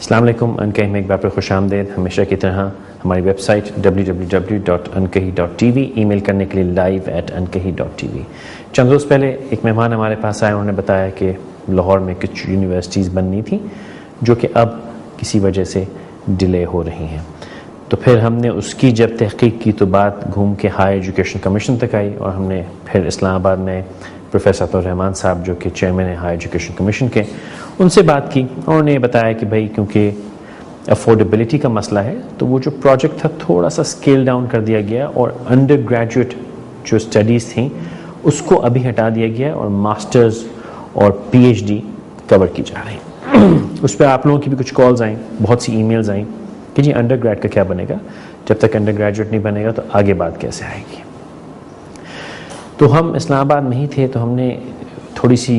السلام علیکم. انکہی میں ایک بار پھر خوش آمدید. ہمیشہ کی طرح ہماری ویب سائٹ www.ankahi.tv، ای میل کرنے کے لیے live@ankahi.tv. چند روز پہلے ایک مہمان ہمارے پاس آئے، انہوں نے بتایا کہ لاہور میں کچھ یونیورسٹیز بننی تھیں جو کہ اب کسی وجہ سے ڈیلے ہو رہی ہیں. تو پھر ہم نے اس کی جب تحقیق کی تو بات گھوم کے ہائی ایجوکیشن کمیشن تک آئی، اور ہم نے پھر اسلام آباد میں پروفیسر عطا الرحمان صاحب جو کہ چیئرمین ہیں ہائی ایجوکیشن کمیشن کے، ان سے بات کی. انہوں نے بتایا کہ بھائی کیونکہ افورڈیبلٹی کا مسئلہ ہے تو وہ جو پروجیکٹ تھا تھوڑا سا اسکیل ڈاؤن کر دیا گیا، اور انڈر گریجویٹ جو اسٹڈیز تھیں اس کو ابھی ہٹا دیا گیا اور ماسٹرز اور پی ایچ ڈی کور کی جا رہی ہیں. اس پہ آپ لوگوں کی بھی کچھ کالز آئیں، بہت سی ای میلز آئیں کہ جی انڈر گریڈ کا کیا بنے گا، جب تک انڈر گریجویٹ نہیں بنے گا تو آگے بات کیسے آئے گی. تو ہم اسلام آباد میں ہی تھے تو ہم نے تھوڑی سی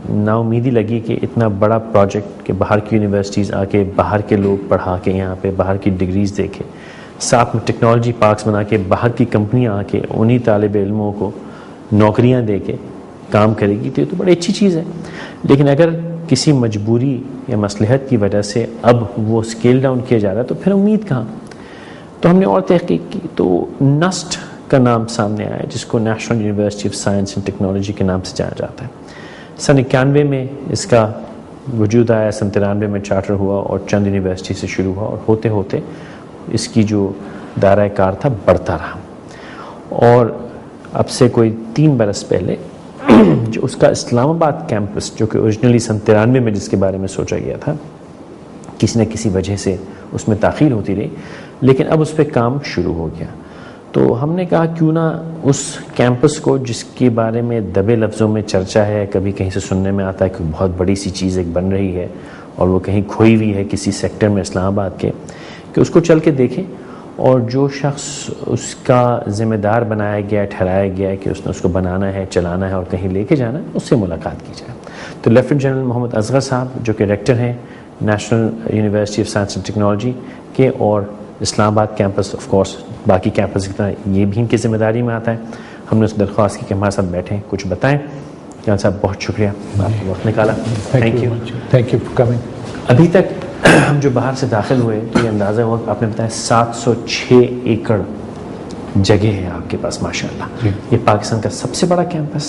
نا امیدی لگی کہ اتنا بڑا پروجیکٹ کہ باہر کی یونیورسٹیز آ کے باہر کے لوگ پڑھا کے یہاں پہ باہر کی ڈگریز دے کے، ساتھ میں ٹیکنالوجی پارکس بنا کے باہر کی کمپنیاں آ کے انہی طالب علموں کو نوکریاں دے کے کام کرے گی تو یہ تو بڑی اچھی چیز ہے. لیکن اگر کسی مجبوری یا مصلحت کی وجہ سے اب وہ اسکیل ڈاؤن کیا جا رہا ہے تو پھر امید کہاں. تو ہم نے اور تحقیق کی تو نسٹ کا نام سامنے آیا، جس کو national university of science and technology کے نام سے جانا جاتا ہے. سن 91 میں اس کا وجود آیا، سن 93 میں چارٹر ہوا اور چند یونیورسٹی سے شروع ہوا، اور ہوتے ہوتے اس کی جو دائرہ کار تھا بڑھتا رہا. اور اب سے کوئی 3 برس پہلے جو اس کا اسلام آباد کیمپس، جو کہ اوریجنلی سن 93 میں جس کے بارے میں سوچا گیا تھا، کسی نہ کسی وجہ سے اس میں تاخیر ہوتی رہی، لیکن اب اس پہ کام شروع ہو گیا. تو ہم نے کہا کیوں نہ اس کیمپس کو، جس کے بارے میں دبے لفظوں میں چرچا ہے، کبھی کہیں سے سننے میں آتا ہے کہ بہت بڑی سی چیز ایک بن رہی ہے اور وہ کہیں کھوئی ہوئی ہے کسی سیکٹر میں اسلام آباد کے، کہ اس کو چل کے دیکھیں، اور جو شخص اس کا ذمہ دار بنایا گیا ہے، ٹھہرایا گیا ہے کہ اس نے اس کو بنانا ہے، چلانا ہے اور کہیں لے کے جانا ہے، اس سے ملاقات کی جائے. تو لیفٹیننٹ جنرل محمد اصغر صاحب جو کہ ریکٹر ہیں national university of science and technology کے، اور اسلام آباد کیمپس آف کورس باقی کیمپس کی طرح یہ بھی ان کی ذمہ داری میں آتا ہے، ہم نے اس درخواست کی کہ ہمارے ساتھ بیٹھیں، کچھ بتائیں. جان صاحب بہت شکریہ، آپ نے وقت نکالا. Thank you for coming. ابھی تک ہم جو باہر سے داخل ہوئے تو یہ اندازہ ہوا کہ آپ نے بتایا 706 ایکڑ جگہ ہے آپ کے پاس، ماشاء اللہ. یہ پاکستان کا سب سے بڑا کیمپس،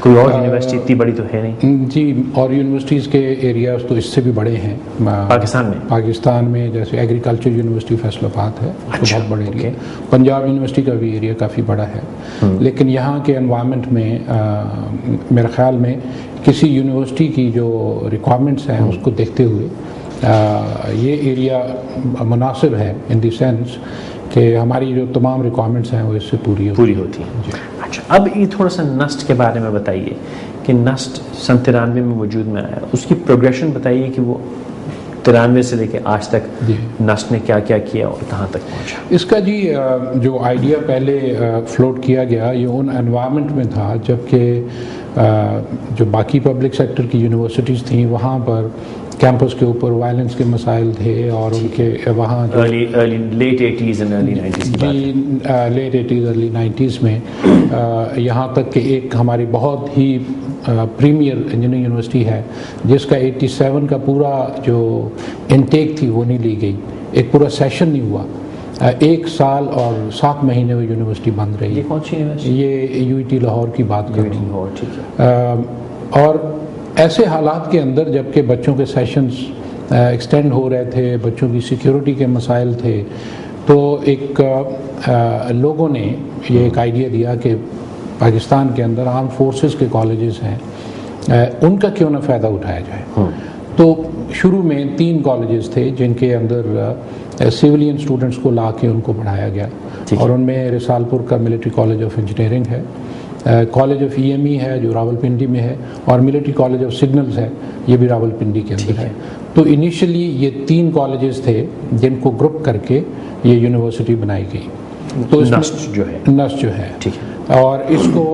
کوئی اور یونیورسٹی اتنی بڑی تو ہے نہیں؟ جی، اور یونیورسٹیز کے ایریاز تو اس سے بھی بڑے ہیں پاکستان میں جیسے ایگریکلچر یونیورسٹی فیصل آباد ہے، بہت بڑے ایریا. پنجاب یونیورسٹی کا بھی ایریا کافی بڑا ہے. لیکن یہاں کے انوائرمنٹ میں میرے خیال میں کسی یونیورسٹی کی جو ریکوائرمنٹس ہیں اس کو دیکھتے ہوئے یہ ایریا مناسب ہے، ان دی سینس کہ ہماری جو تمام ریکوائرمنٹس ہیں وہ اس سے پوری ہوتی ہیں. جی. اچھا، اب یہ تھوڑا سا نسٹ کے بارے میں بتائیے کہ نسٹ سن 93 میں وجود میں آیا، اس کی پروگریشن بتائیے کہ وہ 93 سے لے کے آج تک نسٹ نے کیا کیا کیا اور کہاں تک پہنچا. اس کا جی جو آئیڈیا پہلے فلوٹ کیا گیا یہ ان انوائرمنٹ میں تھا جبکہ جو باقی پبلک سیکٹر کی یونیورسٹیز تھیں وہاں پر کیمپس کے اوپر وائلنس کے مسائل تھے، اور ان کے وہاں late 80s and early 90s late 80s early 90s میں یہاں تک کہ ایک ہماری بہت ہی پریمیئر انجینئرنگ یونیورسٹی ہے جس کا 87 کا پورا جو انٹیک تھی وہ نہیں لی گئی، ایک پورا سیشن نہیں ہوا. 1 سال اور 7 مہینے میں یونیورسٹی بند رہی. یہ کون سی یونیورسٹی؟ یہ UET لاہور کی بات کر رہا ہوں. اور ایسے حالات کے اندر جب کہ بچوں کے سیشنز ایکسٹینڈ ہو رہے تھے، بچوں کی سیکیورٹی کے مسائل تھے، تو ایک لوگوں نے یہ ایک آئیڈیا دیا کہ پاکستان کے اندر آرم فورسز کے کالجز ہیں، ان کا کیوں نہ فائدہ اٹھایا جائے. تو شروع میں 3 کالجز تھے جن کے اندر سویلین اسٹوڈنٹس کو لا کے ان کو پڑھایا گیا، اور ان میں رسال پور کا ملٹری کالج آف انجینئرنگ ہے، کالج آف EME ہے جو راولپنڈی میں ہے، اور ملٹری کالج آف سگنلز ہے، یہ بھی راولپنڈی کے اندر ہے. تو انیشلی یہ 3 کالجز تھے جن کو گروپ کر کے یہ یونیورسٹی بنائی گئی. تو نسٹ جو ہے اور اس کو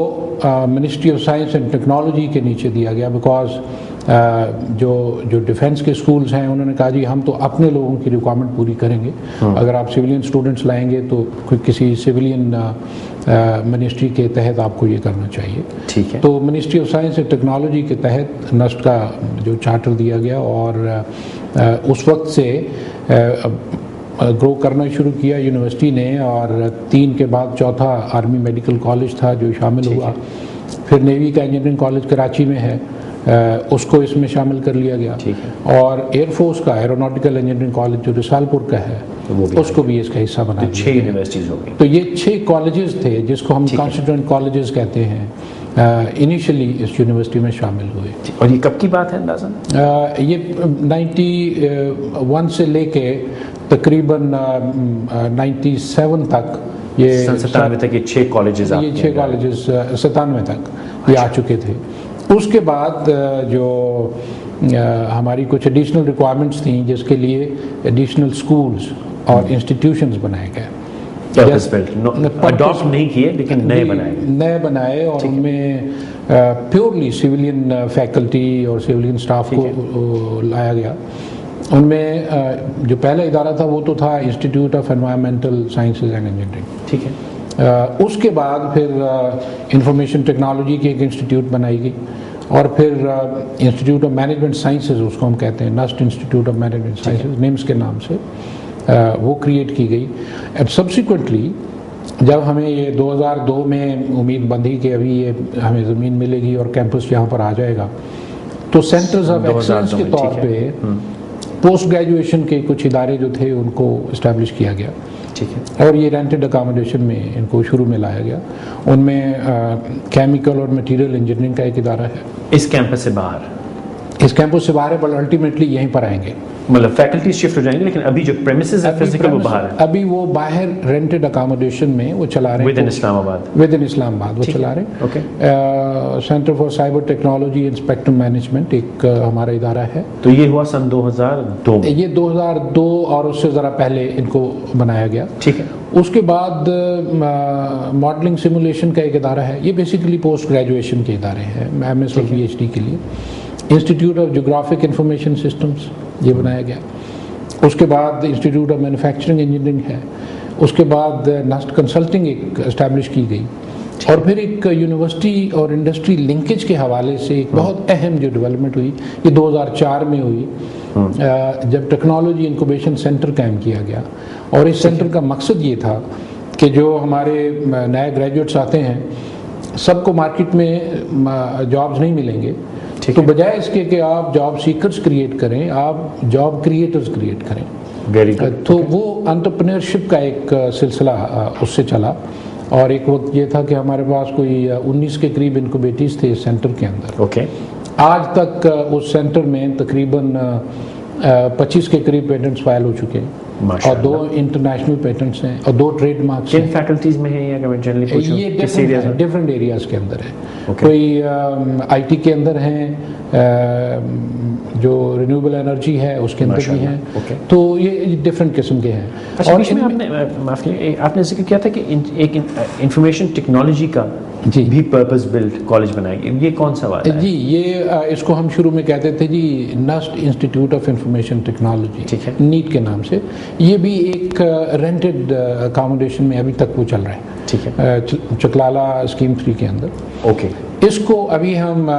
ministry of science and technology کے نیچے دیا گیا، بیکاز جو ڈیفینس کے اسکولز ہیں انہوں نے کہا جی ہم تو اپنے لوگوں کی ریکوائرمنٹ پوری کریں گے، اگر آپ سویلین اسٹوڈنٹس لائیں گے تو کسی سویلین منسٹری کے تحت آپ کو یہ کرنا چاہیے. ٹھیک ہے. تو ministry of science and technology کے تحت نسٹ کا جو چارٹر دیا گیا، اور اس وقت سے گرو کرنا شروع کیا یونیورسٹی نے، اور 3 کے بعد چوتھا آرمی میڈیکل کالج تھا جو شامل ہوا، پھر نیوی کا انجینئرنگ کالج کراچی میں ہے، اس کو اس میں شامل کر لیا گیا، اور ایئر فورس کا ایروناٹیکل انجینئرنگ کالج جو رسال پور کا ہے اس کو بھی اس کا حصہ بنا دیا۔ 6 یونیورسٹیز ہو گئی۔ تو یہ 6 کالجز تھے جس کو ہم کانسٹیٹوئنٹ کالجز کہتے ہیں، انیشلی اس یونیورسٹی میں شامل ہوئے۔ اور یہ کب کی بات ہے اندازاً؟ یہ 91 سے لے کے تقریباً 97 تک، یہ 97 تک یہ 6 کالجز، یہ 6 کالجز 97 تک یہ آ چکے تھے۔ اس کے بعد جو ہماری کچھ ایڈیشنل ریکوائرمنٹس تھیں جس کے لیے ایڈیشنل سکولز اور انسٹیٹیوشنز بنائے گئے، اڈاپٹ نہیں کیے لیکن نئے بنائے، اور ان میں پیورلی سویلین فیکلٹی اور سویلین سٹاف کو لایا گیا۔ ان میں جو پہلا ادارہ تھا وہ تو تھا institute of environmental sciences and engineering, ٹھیک ہے۔ اس کے بعد پھر انفارمیشن ٹیکنالوجی کی ایک انسٹیٹیوٹ بنائی گئی، اور پھر انسٹیٹیوٹ آف مینجمنٹ سائنسز اس کو ہم کہتے ہیں، NUST institute of management sciences NIMS کے نام سے وہ کریٹ کی گئی۔ اینڈ سبسیکوینٹلی جب ہمیں یہ 2002 میں امید بندھی کہ ابھی یہ ہمیں زمین ملے گی اور کیمپس یہاں پر آ جائے گا، تو سینٹرز آف ایکسلنس کے طور پہ پوسٹ گریجویشن کے کچھ ادارے جو تھے ان کو اسٹیبلش کیا گیا، ٹھیک ہے، اور یہ رینٹڈ اکاموڈیشن میں ان کو شروع میں لایا گیا۔ ان میں کیمیکل اور مٹیریل انجینئرنگ کا ایک ادارہ ہے۔ اس کیمپس سے باہر، اس کیمپس سے باہر ہے، بٹ الٹیمیٹلی یہیں پر آئیں گے، مطلب فیکلٹی شفٹ ہو جائیں گے، لیکن ابھی جو پریمیسز ہے فزیکل وہ باہر ہے، ابھی وہ باہر رینٹڈ اکاموڈیشن میں وہ چلا رہے ہیں ود ان اسلام آباد، ود ان اسلام آباد وہ چلا رہے ہیں۔ Okay, centre for cyber technology and spectrum management ایک ہمارا ادارہ ہے۔ تو یہ ہوا سن 2002 میں، یہ 2002 اور اس سے ذرا پہلے ان کو بنایا گیا، ٹھیک ہے۔ اس کے بعد ماڈلنگ سیمولیشن کا ایک ادارہ ہے، یہ بیسیکلی پوسٹ گریجویشن کے ادارے ہیں، ایم ایس اور پی ایچ ڈی کے لیے۔ Institute of geographic information systems یہ بنایا گیا۔ اس کے بعد انسٹیٹیوٹ آف مینوفیکچرنگ انجینئرنگ ہے۔ اس کے بعد نسٹ کنسلٹنگ ایک اسٹیبلش کی گئی، اور پھر ایک یونیورسٹی اور انڈسٹری لنکیج کے حوالے سے ایک بہت اہم جو ڈیولپمنٹ ہوئی یہ 2004 میں ہوئی، جب ٹیکنالوجی انکوبیشن سینٹر قائم کیا گیا۔ اور اس سینٹر کا مقصد یہ تھا کہ جو ہمارے نئے گریجویٹس آتے ہیں سب کو مارکیٹ میں جابز نہیں ملیں گے، تو بجائے اس کے کہ آپ جاب سیکرز کریٹ کریں، آپ جاب کریٹرز کریٹ کریں۔ تو وہ انٹرپرینورشپ کا ایک سلسلہ اس سے چلا، اور ایک وقت یہ تھا کہ ہمارے پاس کوئی 19 کے قریب انکوبیٹیز تھے اس سینٹر کے اندر۔ اوکے، آج تک اس سینٹر میں تقریباً 25 کے قریب پیٹنٹس فائل ہو چکے ہیں، اور 2 انٹرنیشنل پیٹنٹس ہیں، اور 2 ٹریڈ مارکس ہیں۔ کن فیکلٹیز میں ہیں یا جنرلی پوچھوں یہ ڈفرینٹ ایریاز کے اندر ہے، کوئی آئی ٹی کے اندر ہیں، جو رینیوبل انرجی ہے اس کے اندر بھی ہیں، تو یہ ڈفرینٹ قسم کے ہیں۔ اور اس میں آپ نے ذکر کیا تھا کہ ایک انفارمیشن ٹیکنالوجی کا بھی پرپز بلڈ کالج بنایا گیا، یہ کون سا بات ہے؟ جی، یہ اس کو ہم شروع میں کہتے تھے جی نسٹ انسٹیٹیوٹ آف انفارمیشن ٹیکنالوجی، ٹھیک ہے، نیٹ کے نام سے۔ یہ بھی ایک رینٹڈ اکاموڈیشن میں ابھی تک وہ چل رہا ہے، ٹھیک ہے، چکلالہ اسکیم 3 کے اندر۔ اوکے، اس کو ابھی ہم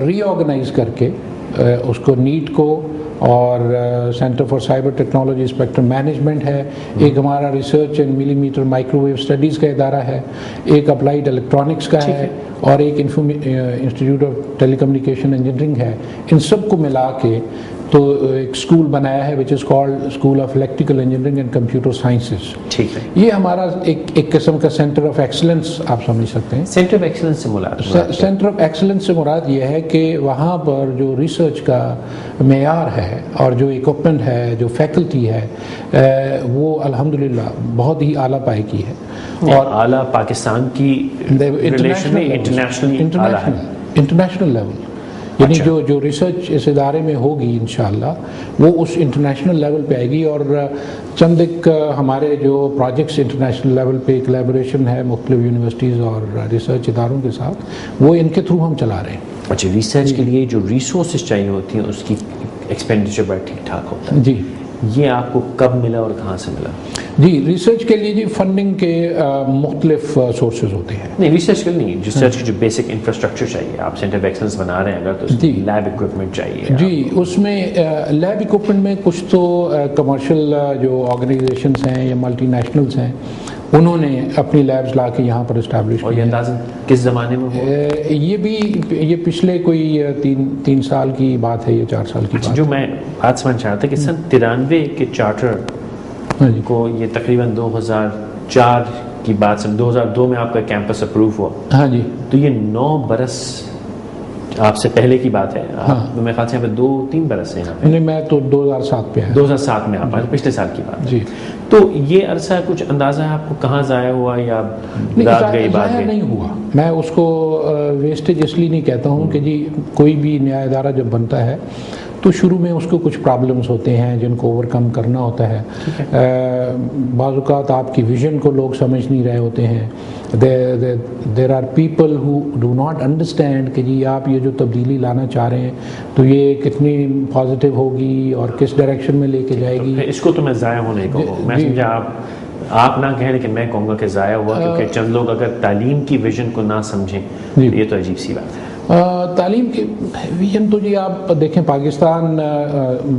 ری آرگنائز کر کے اس کو نیٹ کو اور centre for cyber technology spectrum management ہے، ایک ہمارا ریسرچ اینڈ ملی میٹر مائکرو ویو اسٹڈیز کا ادارہ ہے، ایک اپلائیڈ الیکٹرانکس کا ہے، اور ایک institute of telecommunication engineering ہے۔ ان سب کو ملا کے تو ایک اسکول بنایا ہے which is called school of electrical engineering and computer sciences. ٹھیک ہے، یہ ہمارا ایک قسم کا سینٹر آف ایکسلنس آپ سمجھ سکتے ہیں۔ سینٹر آف ایکسلنس سے مراد، سینٹر آف ایکسلنس سے مراد یہ ہے کہ وہاں پر جو ریسرچ کا معیار ہے اور جو اکوپمنٹ ہے، جو فیکلٹی ہے، وہ الحمدللہ بہت ہی اعلیٰ پائے کی ہے، اور اعلیٰ پاکستان کی ریلیشن میں انٹرنیشنل لیول، یعنی جو ریسرچ اس ادارے میں ہوگی انشاءاللہ وہ اس انٹرنیشنل لیول پہ آئے گی۔ اور چند ایک ہمارے جو پروجیکٹس انٹرنیشنل لیول پہ کلیبوریشن ہے مختلف یونیورسٹیز اور ریسرچ اداروں کے ساتھ، وہ ان کے تھرو ہم چلا رہے ہیں۔ اچھا، ریسرچ کے لیے جو ریسورسز چاہیے ہوتی ہیں اس کی ایکسپینڈیچر بڑا ٹھیک ٹھاک ہوتا ہے؟ جی، یہ آپ کو کب ملا اور کہاں سے ملا؟ جی ریسرچ کے لیے جی فنڈنگ کے مختلف سورسز ہوتے ہیں. نہیں ریسرچ کے نہیں، ریسرچ کی جو بیسک انفراسٹرکچر چاہیے، آپ سینٹر آف ایکسلنس بنا رہے ہیں اگر تو لیب اکوپمنٹ چاہیے. جی اس میں لیب اکوپمنٹ میں کچھ تو کمرشل جو آرگنائزیشنس ہیں یا ملٹی نیشنلس ہیں انہوں نے اپنی لیبز لا کے یہاں پر اسٹیبلش. اور یہ اندازاً کس زمانے میں ہوا؟ یہ پچھلے کوئی 3 سال کی بات ہے یا 4 سال کی بات. جو میں بات سمجھ رہا تھا کہ سن 93 کے چارٹر کو یہ تقریباً 2004 کی بات، 2002 میں آپ کا کیمپس اپروو ہوا. ہاں جی. تو یہ 9 برس آپ سے پہلے کی بات ہے. میرے خیال سے یہاں پہ 2-3 برس ہیں. نہیں میں تو 2007 پہ آیا. 2007 میں آپ آئے، پچھلے سال کی بات. جی. تو یہ عرصہ کچھ اندازہ ہے آپ کو کہاں ضائع ہوا یا رات گئی بات گئی؟ نہیں ہوا. میں اس کو ویسٹیج اس لیے نہیں کہتا ہوں کہ جی کوئی بھی نیا ادارہ جب بنتا ہے تو شروع میں اس کو کچھ پرابلمس ہوتے ہیں جن کو اوور کم کرنا ہوتا ہے. بعض اوقات آپ کی ویژن کو لوگ سمجھ نہیں رہے ہوتے ہیں. There are people who do not understand کہ جی آپ یہ جو تبدیلی لانا چاہ رہے ہیں تو یہ کتنی پازیٹیو ہوگی اور کس ڈائریکشن میں لے کے جائے گی. اس کو تو میں ضائع ہونے کو میں سمجھا آپ نہ کہیں لیکن میں کہوں گا کہ ضائع ہوا کیونکہ چند لوگ اگر تعلیم کی ویژن کو نہ سمجھیں یہ تو عجیب سی بات ہے. تعلیم کی ویژن تو جی آپ دیکھیں پاکستان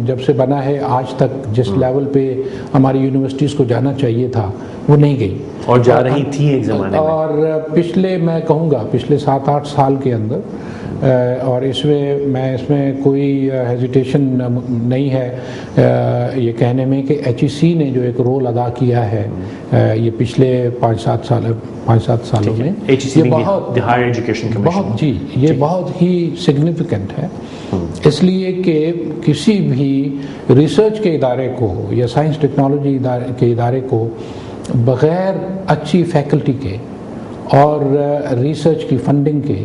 جب سے بنا ہے آج تک جس لیول پہ ہماری یونیورسٹیز کو جانا چاہیے تھا وہ نہیں گئی اور جا رہی تھی ایک زمانے میں. اور پچھلے میں کہوں گا پچھلے 7-8 سال کے اندر اور اس میں کوئی ہیزیٹیشن نہیں ہے یہ کہنے میں کہ ایچ ای سی نے جو ایک رول ادا کیا ہے یہ پچھلے 5-7 سالوں میں یہ بہت ہی سگنیفیکنٹ ہے. اس لیے کہ کسی بھی ریسرچ کے ادارے کو یا سائنس ٹیکنالوجی کے ادارے کو بغیر اچھی فیکلٹی کے اور ریسرچ کی فنڈنگ کے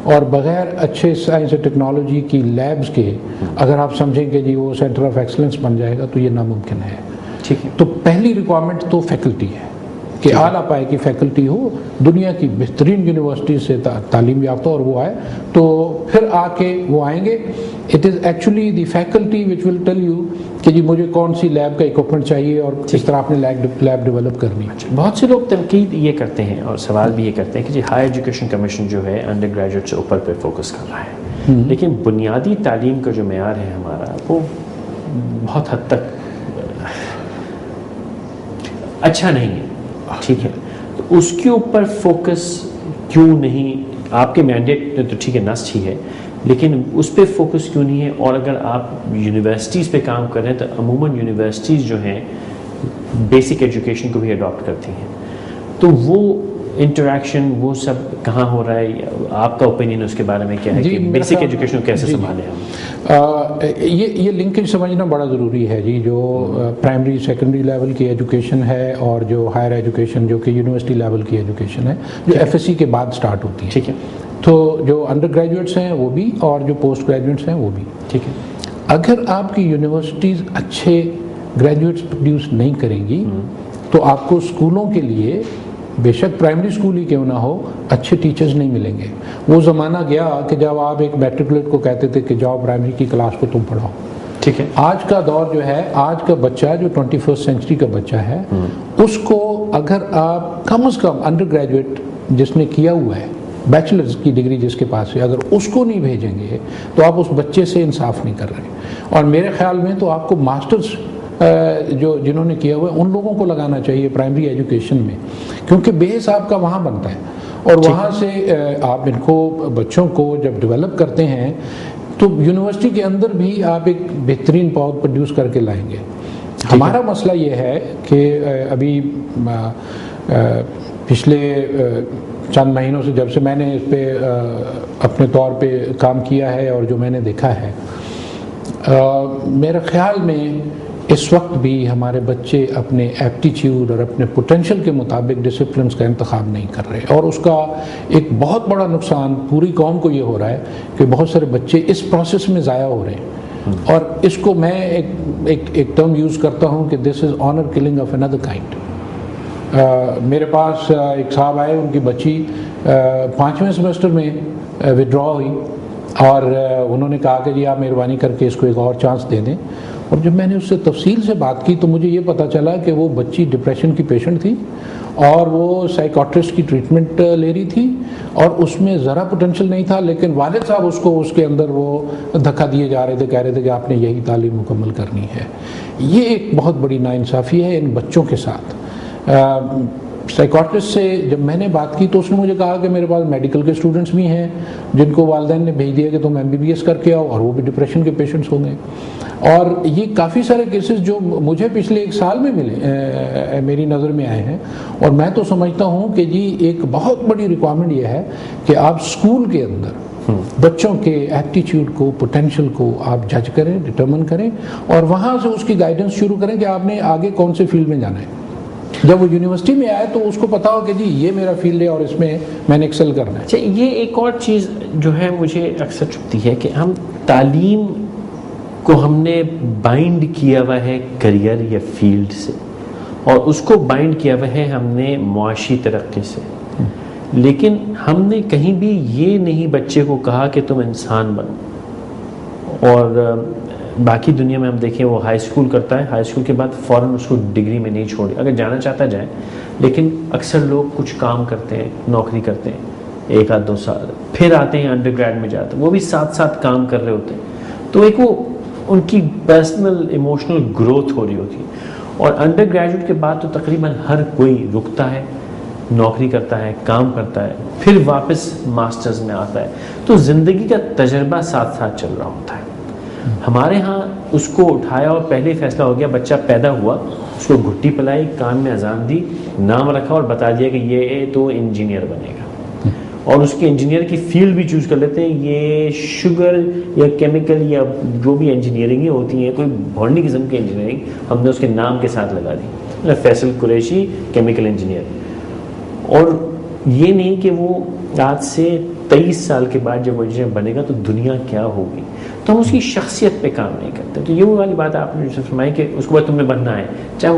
اور بغیر اچھے سائنس اور ٹیکنالوجی کی لیبز کے اگر آپ سمجھیں کہ جی وہ سینٹر آف ایکسلنس بن جائے گا تو یہ ناممکن ہے. ٹھیک ہے. تو پہلی ریکوائرمنٹ تو فیکلٹی ہے کہ اعلیٰ پائے کی فیکلٹی ہو دنیا کی بہترین یونیورسٹی سے تعلیم یافتہ اور وہ آئے تو پھر آ کے وہ آئیں گے. It is actually the faculty which will tell you کہ جی مجھے کون سی لیب کا اکوپمنٹ چاہیے اور کس طرح آپ نے لیب ڈیولپ کرنی ہے. بہت سے لوگ تنقید یہ کرتے ہیں اور سوال بھی یہ کرتے ہیں کہ جی ہائر ایجوکیشن کمیشن جو ہے انڈر گریجویٹ سے اوپر پہ فوکس کر رہا ہے لیکن بنیادی تعلیم کا جو معیار ہے ہمارا وہ بہت حد تک اچھا نہیں ہے. ٹھیک ہے. تو اس کے اوپر فوکس کیوں نہیں؟ آپ کے مینڈیٹ تو ٹھیک ہے نسٹ ہی ہے لیکن اس پہ فوکس کیوں نہیں ہے؟ اور اگر آپ یونیورسٹیز پہ کام کر رہے ہیں تو عموماً یونیورسٹیز جو ہیں بیسک ایجوکیشن کو بھی اڈاپٹ کرتی ہیں تو وہ انٹریکشن وہ سب کہاں ہو رہا ہے؟ آپ کا اوپینین اس کے بارے میں کیا ہے کہ بیسک ایجوکیشن کو کیسے سنبھالیں ہم؟ یہ لنکیج سمجھنا بڑا ضروری ہے جی. جو پرائمری سیکنڈری لیول کی ایجوکیشن ہے اور جو ہائر ایجوکیشن جو کہ یونیورسٹی لیول کی ایجوکیشن ہے جو ایف ایس سی کے بعد سٹارٹ ہوتی ہے. ٹھیک ہے. تو جو انڈر گریجویٹس ہیں وہ بھی اور جو پوسٹ گریجویٹس ہیں وہ بھی. ٹھیک ہے. اگر آپ کی یونیورسٹیز اچھے گریجویٹس پروڈیوس نہیں کریں گی تو آپ کو اسکولوں کے لیے بے شک پرائمری اسکول ہی کیوں نہ ہو اچھے ٹیچرز نہیں ملیں گے. وہ زمانہ گیا کہ جب آپ ایک میٹریکولیٹ کو کہتے تھے کہ جاؤ پرائمری کی کلاس کو تم پڑھاؤ. ٹھیک ہے. آج کا دور جو ہے آج کا بچہ جو 21st سینچری کا بچہ ہے اس کو اگر آپ کم از کم انڈر گریجویٹ جس نے کیا ہوا ہے بیچلرز کی ڈگری جس کے پاس ہے اگر اس کو نہیں بھیجیں گے تو آپ اس بچے سے انصاف نہیں کر رہے. اور میرے خیال میں تو آپ کو ماسٹرز جو جنہوں نے کیا ہوا ہے ان لوگوں کو لگانا چاہیے پرائمری ایجوکیشن میں کیونکہ بیس آپ کا وہاں بنتا ہے اور وہاں سے آپ ان کو بچوں کو جب ڈیولپ کرتے ہیں تو یونیورسٹی کے اندر بھی آپ ایک بہترین پود پروڈیوس کر کے لائیں گے. ہمارا مسئلہ یہ ہے کہ ابھی پچھلے چند مہینوں سے جب سے میں نے اس پہ اپنے طور پہ کام کیا ہے اور جو میں نے دیکھا ہے میرے خیال میں اس وقت بھی ہمارے بچے اپنے ایپٹیچیوڈ اور اپنے پوٹینشیل کے مطابق ڈسپلنس کا انتخاب نہیں کر رہے اور اس کا ایک بہت بڑا نقصان پوری قوم کو یہ ہو رہا ہے کہ بہت سارے بچے اس پروسیس میں ضائع ہو رہے ہیں. اور اس کو میں ایک ٹرم یوز کرتا ہوں کہ this is honour killing of another kind. میرے پاس ایک صاحب آئے ان کی بچی 5ویں سیمسٹر میں وڈرا ہوئی اور انہوں نے کہا کہ جی آپ مہربانی کر کے اس کو ایک اور چانس دے دیں. اور جب میں نے اس سے تفصیل سے بات کی تو مجھے یہ پتہ چلا کہ وہ بچی ڈپریشن کی پیشنٹ تھی اور وہ سائیکاٹرسٹ کی ٹریٹمنٹ لے رہی تھی اور اس میں ذرا پوٹینشیل نہیں تھا, لیکن والد صاحب اس کو اس کے اندر وہ دھکا دیے جا رہے تھے, کہہ رہے تھے کہ آپ نے یہی تعلیم مکمل کرنی ہے. یہ ایک بہت بڑی ناانصافی ہے ان بچوں کے ساتھ. سائیکاٹرسٹ سے جب میں نے بات کی تو اس نے مجھے کہا کہ میرے پاس میڈیکل کے اسٹوڈنٹس بھی ہیں جن کو والدین نے بھیج دیا کہ تم MBBS کر کے آؤ, اور وہ بھی ڈپریشن کے پیشنٹس ہوں گے. اور یہ کافی سارے کیسز جو مجھے پچھلے 1 سال میں ملے میری نظر میں آئے ہیں. اور میں تو سمجھتا ہوں کہ جی ایک بہت بڑی ریکوائرمنٹ یہ ہے کہ آپ اسکول کے اندر بچوں کے ایپٹیچیوڈ کو, پوٹینشیل کو آپ جج کریں, ڈٹرمن کریں, اور وہاں سے اس کی گائیڈنس شروع کریں کہ آپ نے آگے کون سے فیلڈ میں جانا ہے. جب وہ یونیورسٹی میں آئے تو اس کو پتا ہو کہ جی یہ میرا فیلڈ ہے اور اس میں میں نے ایکسل کرنا ہے. اچھا, یہ ایک اور چیز جو ہے مجھے اکثر چبھتی ہے کہ ہم تعلیم کو ہم نے بائنڈ کیا ہوا ہے کریئر یا فیلڈ سے, اور اس کو بائنڈ کیا ہوا ہے ہم نے معاشی ترقی سے, لیکن ہم نے کہیں بھی یہ نہیں بچے کو کہا کہ تم انسان بنو. اور باقی دنیا میں ہم دیکھیں وہ ہائی اسکول کرتا ہے, ہائی اسکول کے بعد فوراً اس کو ڈگری میں نہیں چھوڑے, اگر جانا چاہتا جائے, لیکن اکثر لوگ کچھ کام کرتے ہیں, نوکری کرتے ہیں 1 آدھ 2 سال, پھر آتے ہیں انڈر گریڈ میں جاتے ہیں, وہ بھی ساتھ ساتھ کام کر رہے ہوتے ہیں. تو ایک وہ ان کی پرسنل ایموشنل گروتھ ہو رہی ہوتی ہے. اور انڈر گریجویٹ کے بعد تو تقریباً ہر کوئی رکتا ہے, نوکری کرتا ہے, کام کرتا ہے, پھر واپس ماسٹرز میں آتا ہے. تو زندگی کا تجربہ ساتھ ساتھ چل رہا ہوتا ہے. ہمارے ہاں اس کو اٹھایا اور پہلے فیصلہ ہو گیا, بچہ پیدا ہوا, اس کو گھٹی پلائی, کان میں اذان دی, نام رکھا اور بتا دیا کہ یہ تو انجینئر بنے گا. اور اس کی انجینئر کی فیلڈ بھی چوز کر لیتے ہیں, یہ شوگر یا کیمیکل یا جو بھی انجینئرنگیں ہوتی ہیں, کوئی بھونڈی قسم کی انجینئرنگ ہم نے اس کے نام کے ساتھ لگا دی, فیصل قریشی کیمیکل انجینئر. اور یہ نہیں کہ وہ آج سے 23 سال کے بعد جب وہ انجینئر بنے گا تو دنیا کیا ہوگی, تو ہم اس کی شخصیت پہ کام نہیں کرتے. تو یہ والی بات آپ نے فرمائی کہ اس کو بعد تمہیں بننا ہے, چاہے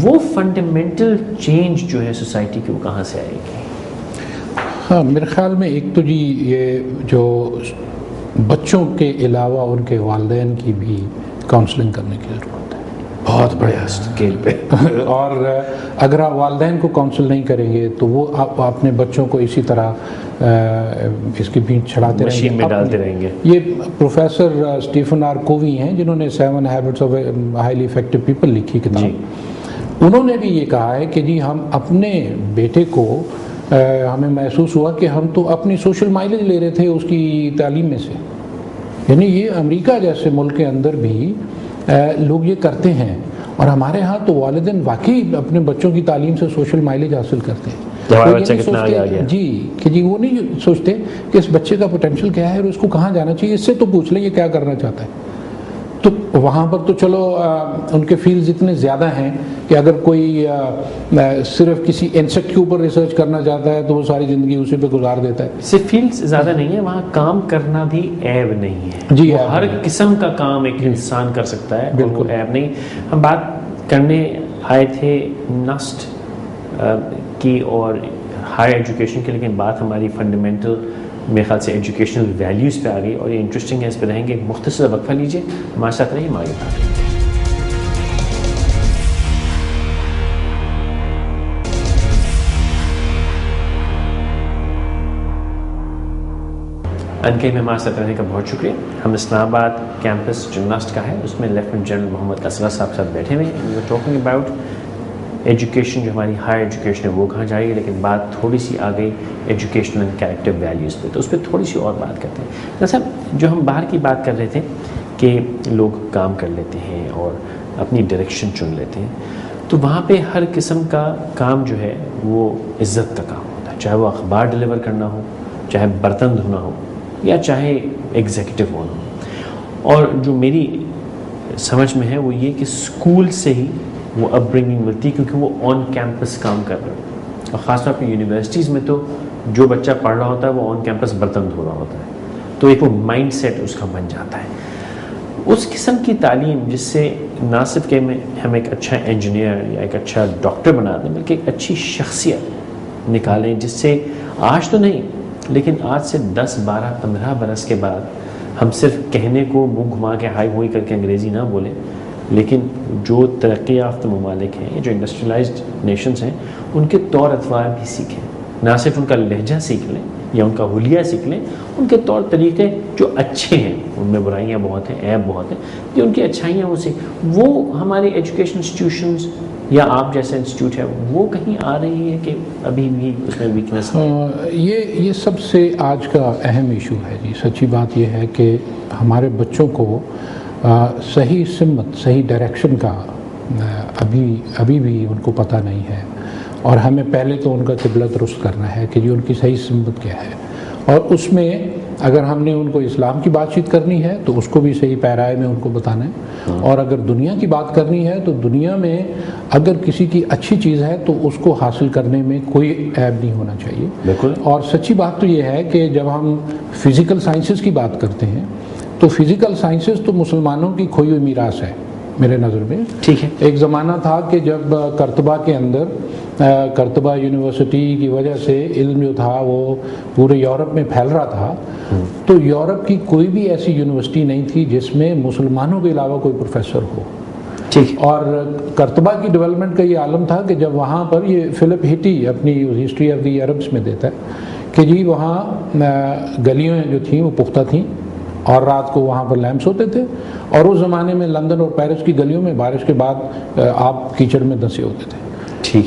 وہ فنڈامنٹل چینج جو ہے سوسائٹی کی, وہ کہاں سے آئے گی؟ ہاں, میرے خیال میں ایک تو جی یہ جو بچوں کے علاوہ ان کے والدین کی بھی کاؤنسلنگ کرنے کی ضرورت ہے, بہت بڑے اسکیل پہ. اور اگر آپ والدین کو کاؤنسل نہیں کریں گے تو وہ آپ اپنے بچوں کو اسی طرح اس کے بیچ چھڑاتے رہیں گے, مشین میں ڈالتے رہیں گے. یہ پروفیسر اسٹیفن آر کووی ہیں جنہوں نے 7 habits of highly effective people لکھی کتاب. انہوں نے بھی یہ کہا ہے کہ جی ہم اپنے بیٹے کو ہمیں محسوس ہوا کہ ہم تو اپنی سوشل مائلیج لے رہے تھے اس کی تعلیم میں سے. یعنی یہ امریکہ جیسے ملک کے اندر بھی لوگ یہ کرتے ہیں, اور ہمارے ہاں تو والدین واقعی اپنے بچوں کی تعلیم سے سوشل مائلیج حاصل کرتے ہیں. جی کہ جی وہ نہیں سوچتے کہ اس بچے کا پوٹینشیل کیا ہے اور اس کو کہاں جانا چاہیے, اس سے تو پوچھ لیں یہ کیا کرنا چاہتا ہے. تو وہاں پر تو چلو ان کے فیلڈز اتنے زیادہ ہیں کہ اگر کوئی صرف کسی انسیکٹ کے اوپر ریسرچ کرنا چاہتا ہے تو وہ ساری زندگی اسی پہ گزار دیتا ہے. صرف فیلڈز زیادہ نہیں ہے, وہاں کام کرنا بھی عیب نہیں ہے. جی ہر قسم کا کام ایک انسان کر سکتا ہے, بالکل عیب نہیں. ہم بات کرنے آئے تھے نسٹ کی اور ہائر ایجوکیشن کی, لیکن بات ہماری فنڈامنٹل میرے خیال سے ایجوکیشنل ویلیوز پہ آ گئی, اور یہ انٹرسٹنگ ہے, اس پہ رہیں گے. مختصر وقفہ لیجیے, ہمارے ساتھ رہیے, ہمارے بات. انکے میں ہمارے ساتھ رہنے کا بہت شکریہ. ہم اسلام آباد کیمپس جو نسٹ کا ہے اس میں لیفٹیننٹ جنرل محمد اصغر صاحب ساتھ بیٹھے ہوئے ہیں. We are talking about education, جو ہماری ہائر ایجوکیشن ہے وہ کہاں جائے گی, لیکن بات تھوڑی سی آ گئی ایجوکیشنل اینڈ کیریکٹر ویلیوز پہ, تو اس پہ تھوڑی سی اور بات کرتے ہیں. جیسا جو ہم باہر کی بات کر رہے تھے کہ لوگ کام کر لیتے ہیں اور اپنی ڈائریکشن چن لیتے ہیں, تو وہاں پہ ہر قسم کا کام جو ہے وہ عزت کا کام ہوتا ہے, چاہے وہ اخبار ڈلیور کرنا ہو, چاہے برتن دھونا ہو, یا چاہے ایگزیکٹو ہونا ہو. اور جو میری سمجھ میں ہے وہ یہ کہ اسکول سے ہی وہ اپ برنگنگ ملتی ہے, کیونکہ وہ آن کیمپس کام کر رہے ہیں. اور خاص طور پہ یونیورسٹیز میں تو جو بچہ پڑھ رہا ہوتا ہے وہ آن کیمپس برتن دھو رہا ہوتا ہے, تو ایک وہ مائنڈ سیٹ اس کا بن جاتا ہے. اس قسم کی تعلیم جس سے نہ صرف کہ ہم ایک اچھا انجینئر یا ایک اچھا ڈاکٹر بنا دیں, بلکہ ایک اچھی شخصیت نکالیں, جس سے آج تو نہیں لیکن آج سے 10 12 15 برس کے بعد ہم صرف کہنے کو منہ گھما کے ہائی ہوئی کر کے انگریزی نہ بولیں، لیکن جو ترقی یافتہ ممالک ہیں، جو انڈسٹریلائزڈ نیشنز ہیں، ان کے طور اطوار بھی سیکھیں، نہ صرف ان کا لہجہ سیکھ لیں یا ان کا حلیہ سیکھ لیں، ان کے طور طریقے جو اچھے ہیں، ان میں برائیاں بہت ہیں، عیب بہت ہیں، جو ان کی اچھائیاں وہ سیکھ، وہ ہمارے ایجوکیشن انسٹیٹیوشنز یا آپ جیسے انسٹیٹیوٹ ہے وہ کہیں آ رہی ہے کہ ابھی بھی اس میں ویکنس ہے؟ یہ سب سے آج کا اہم ایشو ہے جی. سچی بات یہ ہے کہ ہمارے بچوں کو صحیح سمت، صحیح ڈائریکشن کا ابھی بھی ان کو پتہ نہیں ہے، اور ہمیں پہلے تو ان کا قبلہ درست کرنا ہے کہ جی ان کی صحیح سمت کیا ہے. اور اس میں اگر ہم نے ان کو اسلام کی بات چیت کرنی ہے تو اس کو بھی صحیح پیرائے میں ان کو بتانا ہے، اور اگر دنیا کی بات کرنی ہے تو دنیا میں اگر کسی کی اچھی چیز ہے تو اس کو حاصل کرنے میں کوئی عیب نہیں ہونا چاہیے. بالکل. اور سچی بات تو یہ ہے کہ جب ہم فزیکل سائنسز کی بات کرتے ہیں تو فزیکل سائنسز تو مسلمانوں کی کھوئی ہوئی میراث ہے میرے نظر میں. ٹھیک ہے. ایک زمانہ تھا کہ جب کرتبہ کے اندر، کرتبہ یونیورسٹی کی وجہ سے علم جو تھا وہ پورے یورپ میں پھیل رہا تھا، تو یورپ کی کوئی بھی ایسی یونیورسٹی نہیں تھی جس میں مسلمانوں کے علاوہ کوئی پروفیسر ہو. ٹھیک. اور کرتبہ کی ڈیولپمنٹ کا یہ عالم تھا کہ جب وہاں پر، یہ فلپ ہٹی اپنی ہسٹری آف دی عربس میں دیتا ہے کہ جی وہاں گلیاں جو تھیں وہ پختہ تھیں اور رات کو وہاں پر لیمپس ہوتے تھے، اور اس زمانے میں لندن اور پیرس کی گلیوں میں بارش کے بعد آپ کیچڑ میں دھنسے ہوتے تھے.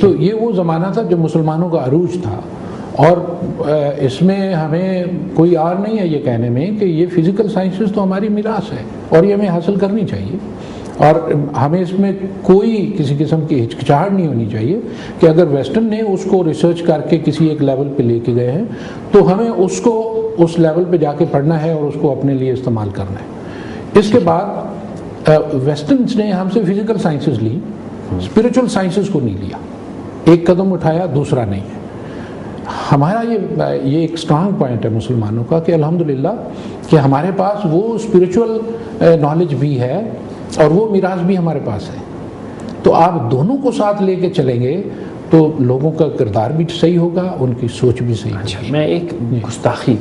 تو یہ وہ زمانہ تھا جب مسلمانوں کا عروج تھا، اور اس میں ہمیں کوئی آر نہیں ہے یہ کہنے میں کہ یہ فزیکل سائنسز تو ہماری میراث ہے اور یہ ہمیں حاصل کرنی چاہیے، اور ہمیں اس میں کوئی کسی قسم کی ہچکچاہٹ نہیں ہونی چاہیے کہ اگر ویسٹرن نے اس کو ریسرچ کر کے کسی ایک لیول پہ لے کے گئے ہیں تو ہمیں اس کو اس لیول پہ جا کے پڑھنا ہے اور اس کو اپنے لیے استعمال کرنا ہے. اس کے بعد ویسٹرنس نے ہم سے فزیکل سائنسز لی، اسپریچول سائنسز کو نہیں لیا، ایک قدم اٹھایا دوسرا نہیں ہے. ہمارا یہ ایک اسٹرانگ پوائنٹ ہے مسلمانوں کا کہ الحمدللہ کہ ہمارے پاس وہ اسپریچول نالج بھی ہے اور وہ میراث بھی ہمارے پاس ہے. تو آپ دونوں کو ساتھ لے کے چلیں گے تو لوگوں کا کردار بھی صحیح ہوگا، ان کی سوچ بھی صحیح ہوگی. میں ایک گستاخی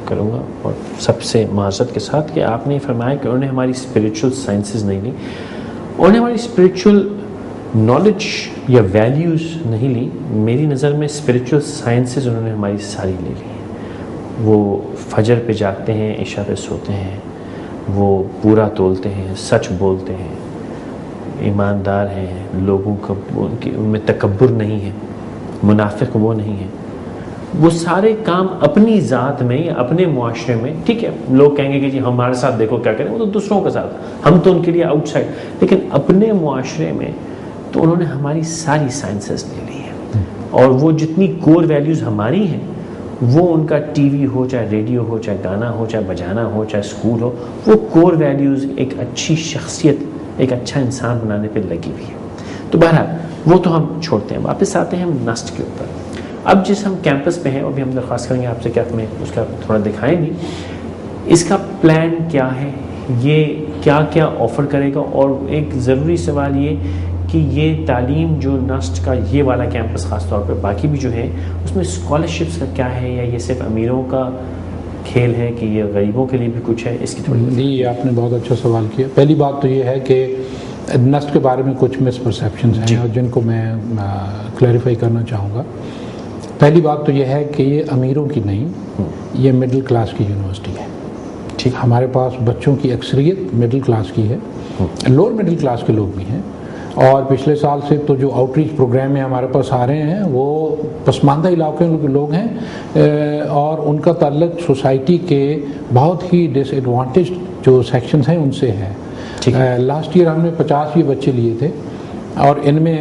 کروں گا اور سب سے معذرت کے ساتھ کہ آپ نے فرمایا کہ انہوں نے ہماری اسپریچول سائنسز نہیں لی، انہوں نے ہماری اسپریچول نالج یا ویلیوز نہیں لی. میری نظر میں اسپریچول سائنسز انہوں نے ہماری ساری لے لی ہیں. وہ فجر پہ جاگتے ہیں، عشاء پہ سوتے ہیں، وہ پورا تولتے ہیں، سچ بولتے ہیں، ایماندار ہیں، لوگوں کا ان میں تکبر نہیں ہے، منافق وہ نہیں ہے. وہ سارے کام اپنی ذات میں یا اپنے معاشرے میں، ٹھیک ہے لوگ کہیں گے کہ جی ہمارے ساتھ دیکھو کیا کریں، وہ تو دوسروں کے ساتھ، ہم تو ان کے لیے آؤٹ سائڈ، لیکن اپنے معاشرے میں تو انہوں نے ہماری ساری سائنسز لے لی ہیں. اور وہ جتنی کور ویلیوز ہماری ہیں وہ ان کا ٹی وی ہو، چاہے ریڈیو ہو، چاہے گانا ہو، چاہے بجانا ہو، چاہے اسکول ہو، وہ کور ویلیوز ایک اچھی شخصیت، ایک اچھا انسان بنانے پہ لگی ہوئی ہے. تو بہرحال وہ تو ہم چھوڑتے ہیں، واپس آتے ہیں ہم نسٹ کے اوپر. اب جس ہم کیمپس پہ ہیں، ابھی ہم درخواست کریں گے آپ سے کہ ہمیں اس کا تھوڑا دکھائیں گی اس کا پلان کیا ہے، یہ کیا کیا آفر کرے گا. اور ایک ضروری سوال یہ کہ یہ تعلیم جو نسٹ کا یہ والا کیمپس خاص طور پہ، باقی بھی جو ہے اس میں اسکالرشپس کا کیا ہے، یا یہ صرف امیروں کا کھیل ہے کہ یہ غریبوں کے لیے بھی کچھ ہے، اس کی تھوڑی؟ جی آپ نے بہت اچھا سوال کیا. پہلی بات تو یہ ہے کہ نسٹ کے بارے میں کچھ مس پرسیپشنز ہیں اور جن کو میں کلیریفائی کرنا چاہوں گا. پہلی بات تو یہ ہے کہ یہ امیروں کی نہیں، یہ مڈل کلاس کی یونیورسٹی ہے. ٹھیک، ہمارے پاس بچوں کی اکثریت مڈل کلاس کی ہے، لوور مڈل کلاس کے لوگ بھی ہیں. اور پچھلے سال سے تو جو آؤٹ ریچ پروگرام میں ہمارے پاس آ رہے ہیں وہ پسماندہ علاقوں کے لوگ ہیں، اور ان کا تعلق سوسائٹی کے بہت ہی ڈس ایڈوانٹیج جو سیکشنز ہیں ان سے ہے. لاسٹ ایئر ہم نے 50 بچے لیے تھے، اور ان میں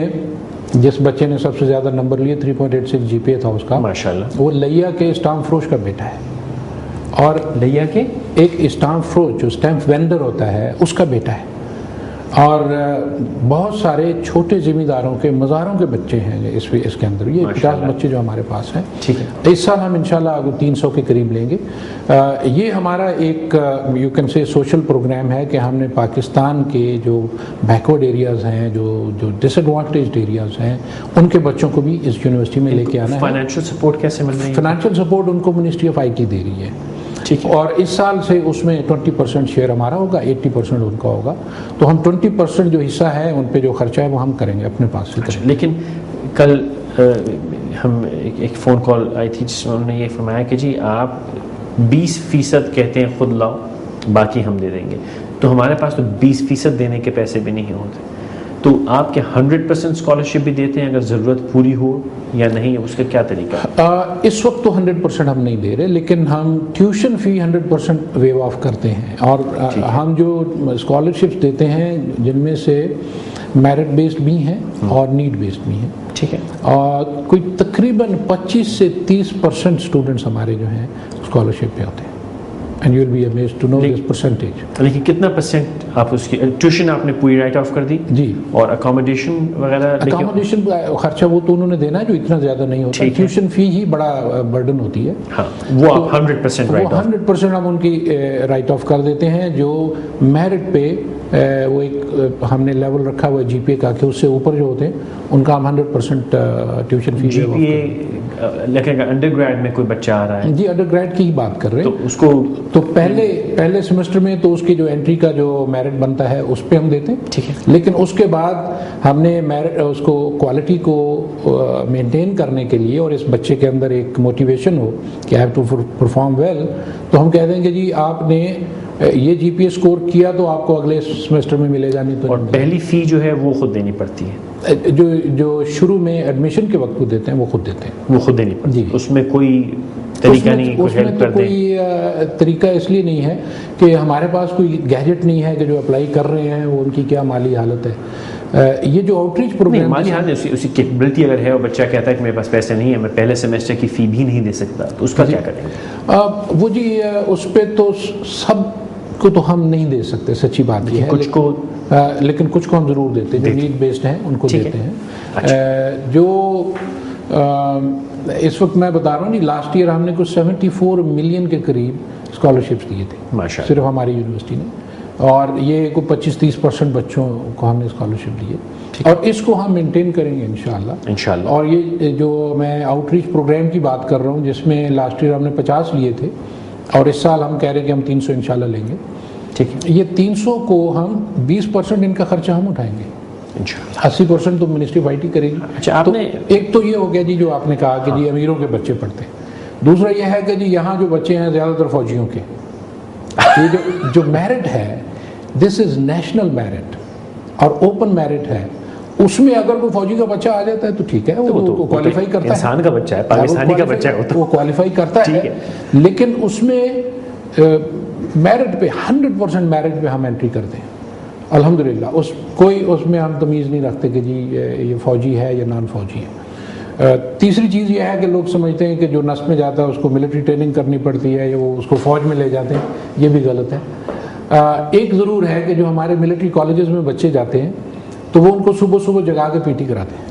جس بچے نے سب سے زیادہ نمبر لیے 3.86 جی پی اے تھا اس کا، ماشاءاللہ، وہ لیا کے اسٹامپ فروش کا بیٹا ہے. اور لیا کے ایک اسٹامپ فروش جو اسٹیمپ وینڈر ہوتا ہے اس کا بیٹا ہے. اور بہت سارے چھوٹے زمینداروں کے مزاروں کے بچے ہیں اس کے اندر. یہ 50 بچے جو ہمارے پاس ہیں. ٹھیک ہے. اس سال ہم انشاءاللہ 300 کے قریب لیں گے. یہ ہمارا ایک you can say social programme ہے کہ ہم نے پاکستان کے جو بیکورڈ ایریاز ہیں, جو ڈس ایڈوانٹیجڈ ایریاز ہیں, ان کے بچوں کو بھی اس یونیورسٹی میں لے کے آنا ہے. فائنینشیل سپورٹ کیسے مل رہی ہے؟ فائنینشیل سپورٹ ان کو منسٹری آف آئی ٹی دے رہی ہے. اور اس سال سے اس میں 20% شیئر ہمارا ہوگا, 80% ان کا ہوگا. تو ہم 20% جو حصہ ہے ان پہ جو خرچہ ہے وہ ہم کریں گے اپنے پاس سے کریں گے. لیکن کل ہم ایک فون کال آئی تھی جس میں انہوں نے یہ فرمایا کہ جی آپ 20% کہتے ہیں خود لاؤ, باقی ہم دے دیں گے. تو ہمارے پاس تو 20% دینے کے پیسے بھی نہیں ہوتے. تو آپ کے 100% اسکالرشپ بھی دیتے ہیں اگر ضرورت پوری ہو یا نہیں, اس کا کیا طریقہ ہے؟ اس وقت تو 100% ہم نہیں دے رہے, لیکن ہم ٹیوشن فی 100% ویو آف کرتے ہیں. اور ہم جو اسکالرشپس دیتے ہیں جن میں سے میرٹ بیسڈ بھی ہیں اور نیڈ بیسڈ بھی ہیں. ٹھیک ہے. اور کوئی تقریباً 25 سے 30% اسٹوڈنٹس ہمارے جو ہیں اسکالرشپ پہ ہوتے ہیں. And you'll be amazed to know this percentage. لیکن کتنا پرسنٹ آپ اس کی ٹیوشن آپ نے پوری رائٹ آف کر دی؟ جی. اور اکاموڈیشن وغیرہ؟ اکاموڈیشن خرچہ وہ تو انہوں نے دینا ہے جو اتنا زیادہ نہیں ہوتا. ٹیوشن فی ہی بڑا برڈن ہوتی ہے. ہاں, وہ آپ 100% رائٹ آف. 100% ہم ان کی رائٹ آف کر دیتے ہیں. جو میرٹ پہ وہ ایک ہم نے لیول رکھا ہوا ہے جی پی اے کا کہ اس سے اوپر جو ہوتے ہیں ان کا ہم 100% ٹیوشن فی. جی پی اے لیکن انڈر گریڈ میں کوئی بچہ آ رہا ہے؟ جی, انڈر گریڈ کی ہی بات کر رہے ہیں. تو اس کو تو پہلے سیمسٹر میں تو اس کی جو انٹری کا جو میرٹ بنتا ہے اس پہ ہم دیتے ہیں. ٹھیک ہے. لیکن اس کے بعد ہم نے اس کو کوالٹی کو مینٹین کرنے کے لیے اور اس بچے کے اندر ایک موٹیویشن ہو کہ ہیو ٹو پرفارم ویل, تو ہم کہہ دیں کہ جی آپ نے یہ جی پی اے اسکور کیا تو آپ کو اگلے سیمسٹر میں ملے گا. نہیں تو اور پہلی فی جو ہے وہ خود دینی پڑتی ہے. جو شروع میں ایڈمیشن کے وقت کو دیتے ہیں وہ خود دیتے ہیں. وہ خود دینی پڑتی ہے. اس میں کوئی طریقہ نہیں, کوئی ہیلپ کر دیں؟ کوئی طریقہ اس لیے نہیں ہے کہ ہمارے پاس کوئی گیجٹ نہیں ہے کہ جو اپلائی کر رہے ہیں وہ ان کی کیا مالی حالت ہے. یہ جو آؤٹ ریچ پروگرام مالی حالت اسی کیپبلٹی اگر ہے اور بچہ کہتا ہے کہ میرے پاس پیسے نہیں ہے, میں پہلے سیمسٹر کی فی بھی نہیں دے سکتا, تو اس کا کیا کریں گے؟ وہ جی اس پہ تو سب کو تو ہم نہیں دے سکتے, سچی بات یہ ہے. کچھ کو لیکن کچھ کو ہم ضرور دیتے ہیں جو نیڈ بیسڈ ہیں ان کو دیتے ہیں. جو اس وقت میں بتا رہا ہوں جی, لاسٹ ایئر ہم نے کچھ 74 ملین کے قریب اسکالرشپس دیے تھے صرف ہماری یونیورسٹی نے, اور یہ کوئی 25-30% بچوں کو ہم نے اسکالرشپ دیے, اور اس کو ہم مینٹین کریں گے انشاءاللہ. اور یہ جو میں آؤٹ ریچ پروگرام کی بات کر رہا ہوں جس میں لاسٹ ایئر ہم نے 50 لیے تھے اور اس سال ہم کہہ رہے ہیں کہ ہم 300 انشاءاللہ لیں گے. ٹھیک ہے. یہ 300 کو ہم 20% ان کا خرچہ ہم اٹھائیں گے. 80% تو منسٹری آف آئی ٹی کرے گی. اچھا, آپ نے ایک تو یہ ہو گیا جی جو آپ نے کہا کہ جی امیروں کے بچے پڑھتے ہیں. دوسرا یہ ہے کہ جی یہاں جو بچے ہیں زیادہ تر فوجیوں کے, یہ جو میرٹ ہے دس از نیشنل میرٹ اور اوپن میرٹ ہے. اس میں اگر کوئی فوجی کا بچہ آ جاتا ہے تو ٹھیک ہے, وہ کوالیفائی کرتا ہے. انسان کا بچہ ہے, پاکستانی کا بچہ ہے, وہ کوالیفائی کرتا ہے. لیکن اس میں میرٹ پہ 100% میرٹ پہ ہم انٹری کرتے ہیں الحمدللہ. کوئی اس میں ہم تمیز نہیں رکھتے کہ جی یہ فوجی ہے یا نان فوجی ہے. تیسری چیز یہ ہے کہ لوگ سمجھتے ہیں کہ جو نس میں جاتا ہے اس کو ملٹری ٹریننگ کرنی پڑتی ہے یا وہ اس کو فوج میں لے جاتے ہیں, یہ بھی غلط ہے. ایک ضرور ہے کہ جو ہمارے ملٹری کالجز میں بچے جاتے ہیں تو وہ ان کو صبح صبح جگا کے پی ٹی کراتے ہیں,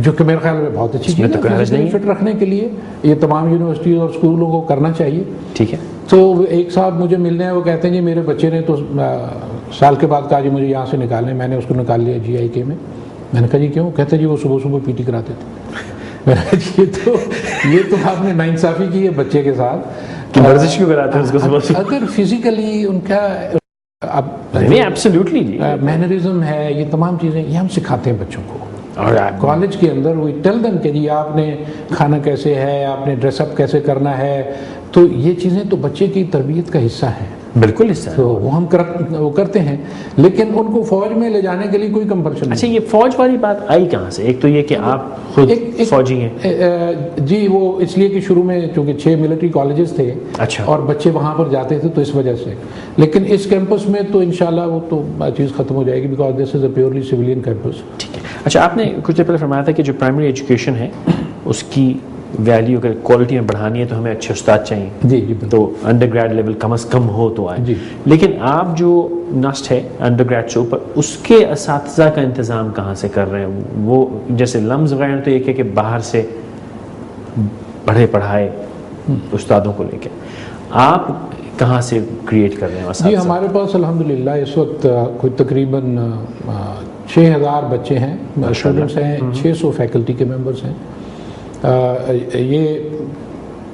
جو کہ میرے خیال میں بہت اچھی چیز ہے. فٹ رکھنے کے لیے یہ تمام یونیورسٹیز اور اسکولوں کو کرنا چاہیے. ٹھیک ہے. تو ایک صاحب مجھے ملنے ہیں, وہ کہتے ہیں جی میرے بچے نے تو سال کے بعد کہا جی مجھے یہاں سے نکالنے. میں نے اس کو نکال لیا جی آئی کے میں. میں نے کہا جی کیوں؟ کہتے جی وہ صبح صبح پی ٹی کراتے تھے. میں نے کہا یہ تو آپ نے ناانصافی کی ہے بچے کے ساتھ. ورزش کیوں کراتے ہیں اس کو صبح صبح؟ اگر فزیکلی ان کا ایبسلیوٹلی مینرزم ہے, یہ تمام چیزیں یہ ہم سکھاتے ہیں بچوں کو. اور کالج کے اندر وی ٹیل دم کہ جی آپ نے کھانا کیسے ہے, آپ نے ڈریس اپ کیسے کرنا ہے. تو یہ چیزیں تو بچے کی تربیت کا حصہ ہیں. بالکل حصہ ہے. تو وہ ہم کرتے ہیں, لیکن ان کو فوج میں لے جانے کے لیے کوئی کمپلشن نہیں. اچھا, یہ فوج والی بات آئی کہاں سے؟ ایک تو یہ کہ آپ خود فوجی ہیں. جی وہ اس لیے کہ شروع میں چونکہ 6 ملٹری کالجز تھے. اچھا. اور بچے وہاں پر جاتے تھے تو اس وجہ سے. لیکن اس کیمپس میں تو انشاءاللہ وہ تو چیز ختم ہو جائے گی, because this is a purely civilian campus. ٹھیک ہے. اچھا, آپ نے کچھ دیر پہلے فرمایا تھا کہ جو پرائمری ایجوکیشن ہے اس کی ویلیو اگر کوالٹی میں بڑھانی ہے تو ہمیں اچھے استاد چاہیے. جی جی تو انڈر گریڈ لیول کم از کم ہو تو آئے. جی. لیکن آپ جو نسٹ ہے انڈر گریڈ سے اوپر, اس کے اساتذہ کا انتظام کہاں سے کر رہے ہیں؟ وہ جیسے لمز وغیرہ تو ایک ہے کہ باہر سے پڑھے پڑھائے استادوں کو لے کے, آپ کہاں سے کریٹ کر رہے ہیں اساتذہ؟ جی ہمارے پاس الحمدللہ اس وقت کوئی تقریباً 6000 بچے ہیں, اسٹوڈنٹس ہیں, 600 فیکلٹی کے ممبرس ہیں. یہ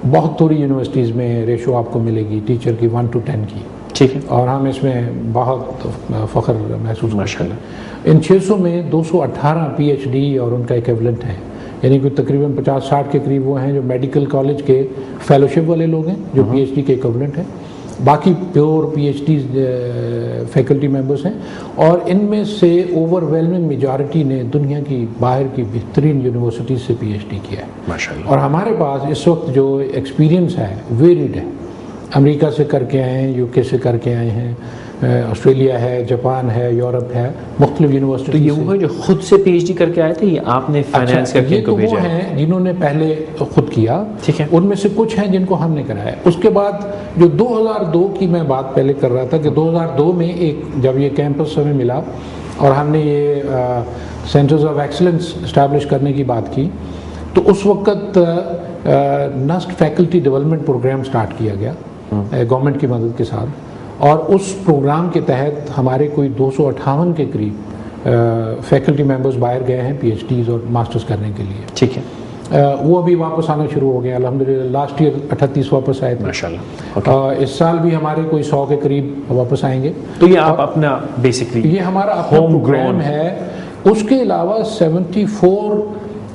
بہت تھوڑی یونیورسٹیز میں ریشو آپ کو ملے گی ٹیچر کی 1:10 کی. ٹھیک ہے. اور ہم اس میں بہت فخر محسوس ماشاء اللہ. ان 600 میں 218 پی ایچ ڈی اور ان کا ایکویولنٹ ہیں, یعنی کہ تقریباً 50-60 کے قریب وہ ہیں جو میڈیکل کالج کے فیلوشپ والے لوگ ہیں جو پی ایچ ڈی کے ایکویولنٹ ہیں. باقی pure P H D faculty members ہیں, اور ان میں سے اوور ویلمنگ میجارٹی نے دنیا کی باہر کی بہترین یونیورسٹیز سے پی ایچ ڈی کیا ہے ماشاء اللہ. اور ہمارے پاس اس وقت جو ایکسپیرینس ہے ویریڈ ہے. امریکہ سے کر کے آئے ہیں, یو کے سے کر کے آئے ہیں, آسٹریلیا ہے, جاپان ہے, یورپ ہے, مختلف یونیورسٹی. تو یہ وہ ہے جو خود سے پی ایچ ڈی کر کے آئے تھے, یہ آپ نے فائنینس کر کے ان کو بھیجا؟ یہ تو وہ ہیں جنہوں نے پہلے خود کیا. ٹھیک ہے. ان میں سے کچھ ہیں جن کو ہم نے کرایا. اس کے بعد جو 2002 کی میں بات پہلے کر رہا تھا کہ 2002 میں ایک جب یہ کیمپس ہمیں ملا اور ہم نے یہ سینٹرز آف ایکسلنس اسٹیبلش کرنے کی بات کی, تو اس وقت نسٹ فیکلٹی ڈیولپمنٹ پروگرام سٹارٹ کیا گیا گورنمنٹ کی مدد کے ساتھ, اور اس پروگرام کے تحت ہمارے کوئی 258 کے قریب فیکلٹی ممبرز باہر گئے ہیں پی ایچ ڈیز اور ماسٹرز کرنے کے لیے. ٹھیک ہے. وہ ابھی واپس آنا شروع ہو گیا الحمدللہ. لاسٹ ایئر 38 واپس آئے تھے ماشاء اللہ. اس سال بھی ہمارے کوئی 100 کے قریب واپس آئیں گے. تو یہ آپ اپنا بیسکلی یہ ہمارا اپنا پروگرام ہے. اس کے علاوہ 74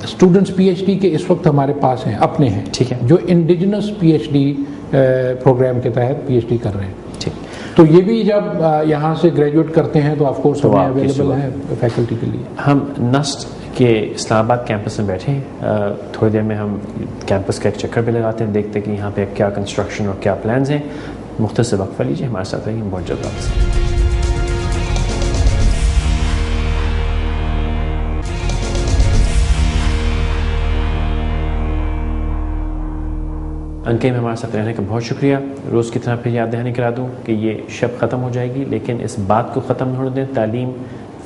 اسٹوڈنٹس پی ایچ ڈی کے اس وقت ہمارے پاس ہیں, اپنے ہیں. ٹھیک ہے. جو indigenous P H D programme کے تحت پی ایچ ڈی کر رہے ہیں. ٹھیک. تو یہ بھی جب یہاں سے گریجویٹ کرتے ہیں تو آف کورس ہمیں اویلیبل ہے فیکلٹی کے لیے. ہم نسٹ کے اسلام آباد کیمپس میں بیٹھے ہیں, تھوڑی دیر میں ہم کیمپس کا ایک چکر بھی لگاتے ہیں, دیکھتے ہیں کہ یہاں پہ کیا کنسٹرکشن اور کیا پلانز ہیں. مختصر وقفہ لیجیے, ہمارے ساتھ رہیے, بہت جلد واپس. انکے میں ہمارے ساتھ رہنے کا بہت شکریہ. روز کی طرح پھر یاد دہانی کرا دوں کہ یہ شب ختم ہو جائے گی, لیکن اس بات کو ختم نہیں ہونے دیں. تعلیم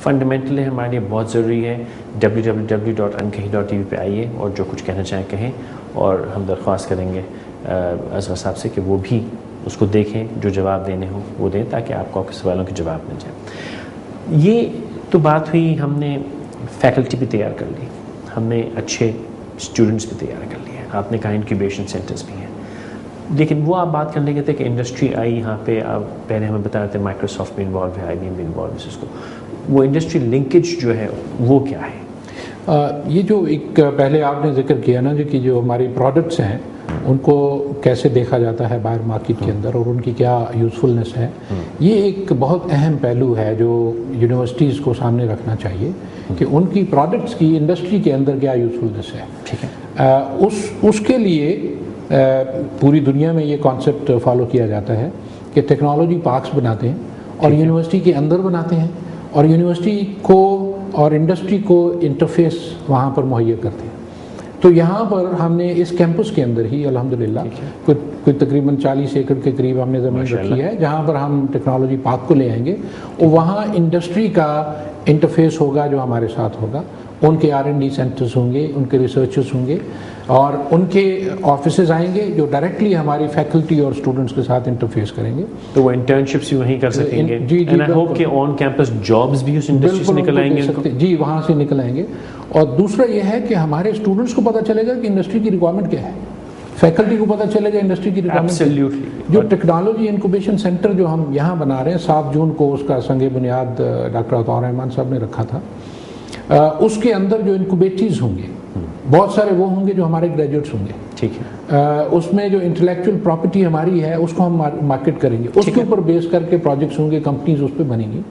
فنڈامنٹل ہے, ہمارے لیے بہت ضروری ہے. www.ankahi.tv پہ آئیے اور جو کچھ کہنا چاہیں کہیں, اور ہم درخواست کریں گے اصغر صاحب سے کہ وہ بھی اس کو دیکھیں, جو جواب دینے ہوں وہ دیں, تاکہ آپ کو آپ کے سوالوں کے جواب مل جائیں. یہ تو بات ہوئی, ہم نے فیکلٹی بھی تیار کر لی, ہم نے اچھے اسٹوڈنٹس بھی تیار کر لیے, آپ نے کہا انکیوبیشن سینٹرز بھی ہیں. لیکن وہ آپ بات کرنے کے تھے کہ انڈسٹری آئی یہاں پہ, آپ پہلے ہمیں بتا رہے تھے مائکروسافٹ بھی انوالو ہے, آئی بی ایم بھی انوالو ہے, اس کو وہ انڈسٹری لنکیج جو ہے وہ کیا ہے؟ یہ جو ایک پہلے آپ نے ذکر کیا نا کہ جو ہماری پروڈکٹس ہیں ان کو کیسے دیکھا جاتا ہے باہر مارکیٹ کے اندر, اور ان کی کیا یوزفلنس ہے, یہ ایک بہت اہم پہلو ہے جو یونیورسٹیز کو سامنے رکھنا چاہیے کہ ان کی پروڈکٹس کی انڈسٹری کے اندر کیا یوزفلنس ہے. ٹھیک ہے. اس کے لیے پوری دنیا میں یہ کانسیپٹ فالو کیا جاتا ہے کہ ٹیکنالوجی پارکس بناتے ہیں اور یونیورسٹی کے اندر بناتے ہیں, اور یونیورسٹی کو اور انڈسٹری کو انٹرفیس وہاں پر مہیا کرتے ہیں. تو یہاں پر ہم نے اس کیمپس کے اندر ہی الحمدللہ کوئی تقریباً 40 ایکڑ کے قریب ہم نے زمین رکھی ہے جہاں پر ہم ٹیکنالوجی پارک کو لے آئیں گے, اور وہاں انڈسٹری کا انٹرفیس ہوگا جو ہمارے ساتھ ہوگا. ان کے R&D سینٹرز ہوں گے, ان کے ریسرچرز ہوں گے, اور ان کے آفیسز آئیں گے جو ڈائریکٹلی ہماری فیکلٹی اور اسٹوڈنٹس کے ساتھ انٹرفیس کریں گے. تو وہ انٹرنشپس بھی وہیں کر سکیں گے. جی اینڈ آئی ہوپ کہ آن کیمپس جابس بھی اس انڈسٹری سے نکل آئیں گے. جی وہاں سے نکل آئیں گے. اور دوسرا یہ ہے کہ ہمارے اسٹوڈنٹس کو پتہ چلے گا کہ انڈسٹری کی ریکوائرمنٹ کیا ہے, فیکلٹی کو پتہ چلے گا انڈسٹری کی ریکوائرمنٹ. جو ٹیکنالوجی انکوبیشن سینٹر جو ہم یہاں بنا رہے ہیں 7 جون کو اس کا سنگ بنیاد ڈاکٹر عطاء الرحمان صاحب نے رکھا تھا. اس کے اندر جو انکوبیٹریز ہوں گے بہت سارے وہ ہوں گے جو ہمارے گریجویٹس ہوں گے. ٹھیک ہے. اس میں جو انٹلیکچوئل پراپرٹی ہماری ہے اس کو ہم مارکیٹ کریں گے, اس کے اوپر بیس کر کے پروجیکٹس ہوں گے, کمپنیز اس پہ بنیں گی.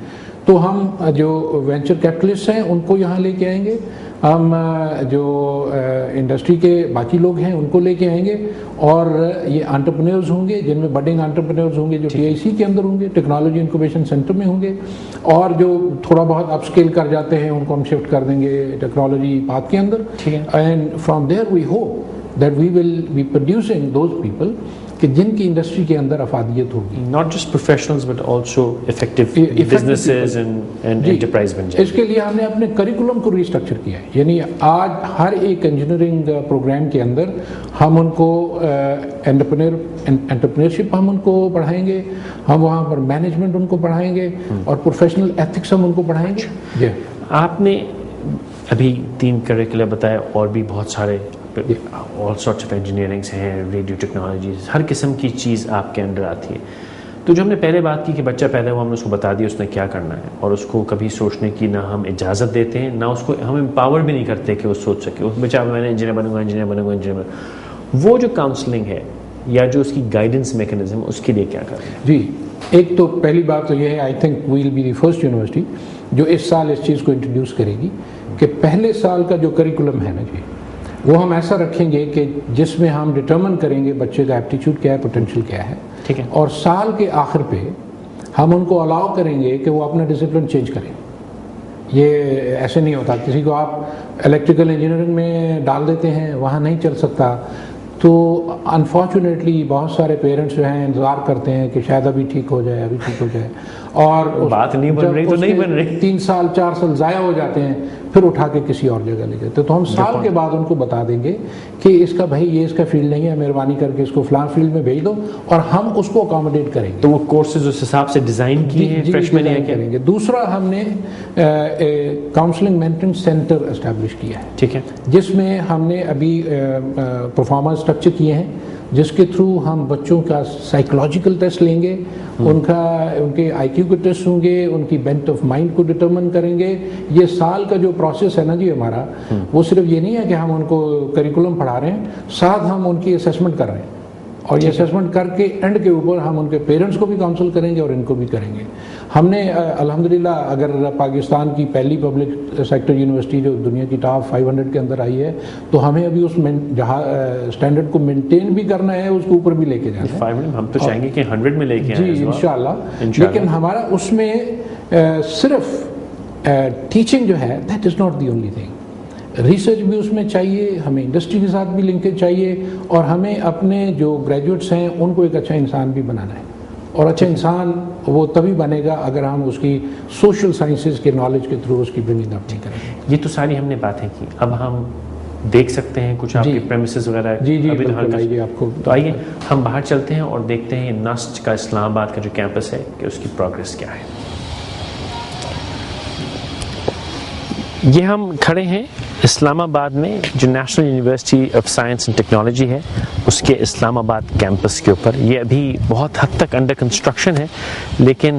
تو ہم جو وینچر کیپٹلسٹ ہیں ان کو یہاں لے کے آئیں گے, ہم جو انڈسٹری کے باقی لوگ ہیں ان کو لے کے آئیں گے, اور یہ انٹرپرینورز ہوں گے جن میں بڈنگ انٹرپرینورز ہوں گے جو TIC کے اندر ہوں گے, ٹیکنالوجی انکوبیشن سینٹر میں ہوں گے, اور جو تھوڑا بہت اپ اسکیل کر جاتے ہیں ان کو ہم شفٹ کر دیں گے ٹیکنالوجی پارک کے اندر. And from there we hope that we will be producing those people کہ جن کی انڈسٹری کے اندر افادیت ہوگی. Not just professionals but also effective businesses and enterprise بن جائے. اس کے لیے ہم نے اپنے کریکولم کو ریسٹرکچر کیا ہے. یعنی آج ہر ایک انجینئرنگ پروگرام کے اندر ہم ان کو انٹرپرینورشپ ہم ان کو پڑھائیں گے, ہم وہاں پر مینجمنٹ ان کو پڑھائیں گے, اور پروفیشنل ایتھکس ہم ان کو پڑھائیں گے. جی آپ نے ابھی 3 کریکولر بتایا, اور بھی بہت سارے all sorts of engineerings ہیں, ریڈیو ٹیکنالوجیز, ہر قسم کی چیز آپ کے انڈر آتی ہے. تو جو ہم نے پہلے بات کی کہ بچہ پیدا ہوا ہم نے اس کو بتا دیا اس نے کیا کرنا ہے, اور اس کو کبھی سوچنے کی نہ ہم اجازت دیتے ہیں, نہ اس کو ہم امپاور بھی نہیں کرتے کہ وہ سوچ سکے. اس بچہ میں نے انجینئر بنوں گا. وہ جو کاؤنسلنگ ہے یا جو اس کی گائیڈنس میکنزم, اس کے لیے کیا کریں؟ جی, ایک تو پہلی بات تو یہ ہے, I think we will be the first university جو اس سال اس چیز کو انٹروڈیوس کرے گی کہ پہلے سال کا جو کریکولم ہے نا جی, وہ ہم ایسا رکھیں گے کہ جس میں ہم ڈٹرمن کریں گے بچے کا ایپٹیچیوڈ کیا ہے, پوٹینشیل کیا ہے, ٹھیک ہے, اور سال کے آخر پہ ہم ان کو الاؤ کریں گے کہ وہ اپنا ڈسپلن چینج کریں. یہ ایسے نہیں ہوتا, کسی کو آپ الیکٹریکل انجینئرنگ میں ڈال دیتے ہیں وہاں نہیں چل سکتا, تو انفارچونیٹلی بہت سارے پیرنٹس جو ہیں انتظار کرتے ہیں کہ شاید ابھی ٹھیک ہو جائے, اور بات نہیں بن رہی تو نہیں بن رہی, 3 سال 4 سال ضائع ہو جاتے ہیں, پھر اٹھا کے کسی اور جگہ لے جاتے. تو ہم سال کے بعد ان کو بتا دیں گے کہ اس کا بھائی یہ اس کا فیلڈ نہیں ہے, مہربانی کر کے اس کو فلاں فیلڈ میں بھیج دو, اور ہم اس کو اکاموڈیٹ کریں گے. تو وہ کورسز اس حساب سے ڈیزائن کیے ہیں فریشمین کریں گے. دوسرا ہم نے کاؤنسلنگ مینٹنس سینٹر اسٹیبلش کیا ہے, ٹھیک ہے, جس میں ہم نے ابھی پرفارمنس اسٹرکچر کیے ہیں, جس کے تھرو ہم بچوں کا سائیکولوجیکل ٹیسٹ لیں گے, ان کے آئی کیو کے ٹیسٹ ہوں گے, ان کی بینٹ آف مائنڈ کو ڈٹرمن کریں گے. یہ سال کا جو پروسیس ہے نا جی ہمارا, وہ صرف یہ نہیں ہے کہ ہم ان کو کریکولم پڑھا رہے ہیں, ساتھ ہم ان کی اسیسمنٹ کر رہے ہیں, اور یہ اسیسمنٹ کر کے اینڈ کے اوپر ہم ان کے پیرنٹس کو بھی کاؤنسل کریں گے اور ان کو بھی کریں گے. ہم نے الحمدللہ اگر پاکستان کی پہلی پبلک سیکٹر یونیورسٹی جو دنیا کی ٹاپ 500 کے اندر آئی ہے, تو ہمیں ابھی اس اسٹینڈرڈ کو مینٹین بھی کرنا ہے, اس کو اوپر بھی لے کے جانا ہے. ہم تو چاہیں گے کہ 100 میں لے کے آئیں. جی انشاءاللہ. لیکن ہمارا اس میں صرف ٹیچنگ جو ہے that is not the only thing, research بھی اس میں چاہیے, ہمیں انڈسٹری کے ساتھ بھی لنکیج چاہیے, اور ہمیں اپنے جو گریجویٹس ہیں ان کو ایک اچھا انسان بھی بنانا ہے. اور اچھا انسان وہ تبھی بنے گا اگر ہم اس کی سوشل سائنسز کے نالج کے تھرو اس کی برننگ اپ نہیں کریں. یہ تو ساری ہم نے باتیں کی, اب ہم دیکھ سکتے ہیں کچھ آپ کے پریمیسز وغیرہ. جی جی آپ کو تو آئیے ہم باہر چلتے ہیں اور دیکھتے ہیں نسٹ کا اسلام آباد کا جو کیمپس ہے کہ اس کی پروگریس کیا ہے. یہ ہم کھڑے ہیں اسلام آباد میں جو national university of science and technology ہے اس کے اسلام آباد کیمپس کے اوپر. یہ ابھی بہت حد تک انڈر کنسٹرکشن ہے, لیکن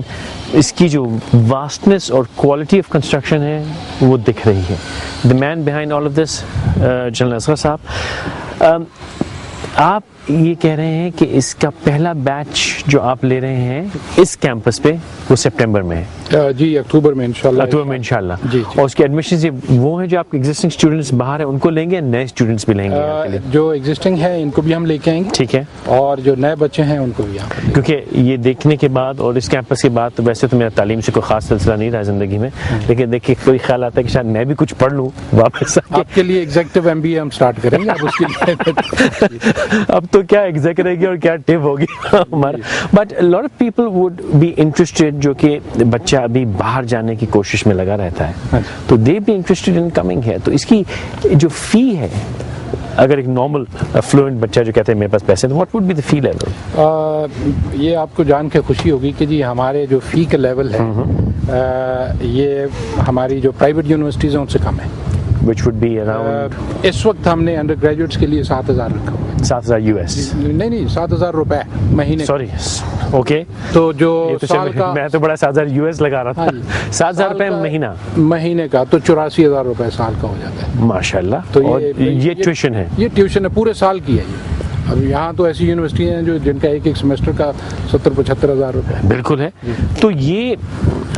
اس کی جو واسٹنس اور کوالٹی آف کنسٹرکشن ہے وہ دکھ رہی ہے. The man behind all of this general Asghar صاحب, آپ یہ کہہ رہے ہیں کہ اس کا پہلا بیچ جو آپ لے رہے ہیں اس کیمپس پہ وہ سپٹمبر میں ہے. جی اکتوبر میں انشاءاللہ. اکتوبر میں انشاءاللہ. جی. اور اس کے ایڈمیشنز وہ ہیں جو آپ کے ایگزسٹنگ اسٹوڈنٹس باہر ہیں ان کو لیں گے, نئے اسٹوڈنٹس بھی لیں گے؟ جو ایگزسٹنگ ہے ان کو بھی ہم لے کے آئیں گے. ٹھیک ہے. اور جو نئے بچے ہیں ان کو بھی یہاں پر, کیونکہ یہ دیکھنے کے بعد اور اس کیمپس کے بعد, تو ویسے تو میرا تعلیم سے کوئی خاص سلسلہ نہیں رہا زندگی میں, لیکن دیکھیے کوئی خیال آتا ہے کہ شاید میں بھی کچھ پڑھ لوں واپس. آپ کے لیے ایگزیکٹو MBA ہم سٹارٹ کریں گے. اب اس کے لیے اب تو کیا ایگزیکٹ رہے گی اور کیا ٹپ ہوگی ہمارا. But lot of people would be interested, جو کہ بچہ ابھی باہر جانے کی کوشش میں لگا رہتا ہے, تو they be interested in coming ہے. تو اس کی جو فی ہے, اگر ایک نارمل فلوئنٹ بچہ جو کہتے ہیں میرے پاس پیسے, واٹ وڈ بی دی فی لیول؟ یہ آپ کو جان کے خوشی ہوگی کہ جی ہمارے جو فی کا لیول ہے یہ ہماری جو پرائیویٹ یونیورسٹیز ہیں ان سے کم ہے. which would be around اس وقت ہم نے انڈر گریجویٹس کے لیے 7,000 رکھا ہوا ہے. 7,000 US. نہیں 7,000 روپے مہینے. Sorry, okay. تو جو سال کا, میں تو بڑا 7,000 US لگا رہا تھا. 7,000 روپے مہینہ کا, تو 84,000 روپے سال کا ہو جاتا ہے. ماشاءاللہ. تو یہ ٹیوشن ہے, یہ ٹیوشن ہے پورے سال کی ہے. یہ اب یہاں تو ایسی یونیورسٹی ہیں جو جن کا ایک سیمسٹر کا 70-75,000 روپے بالکل ہے. تو یہ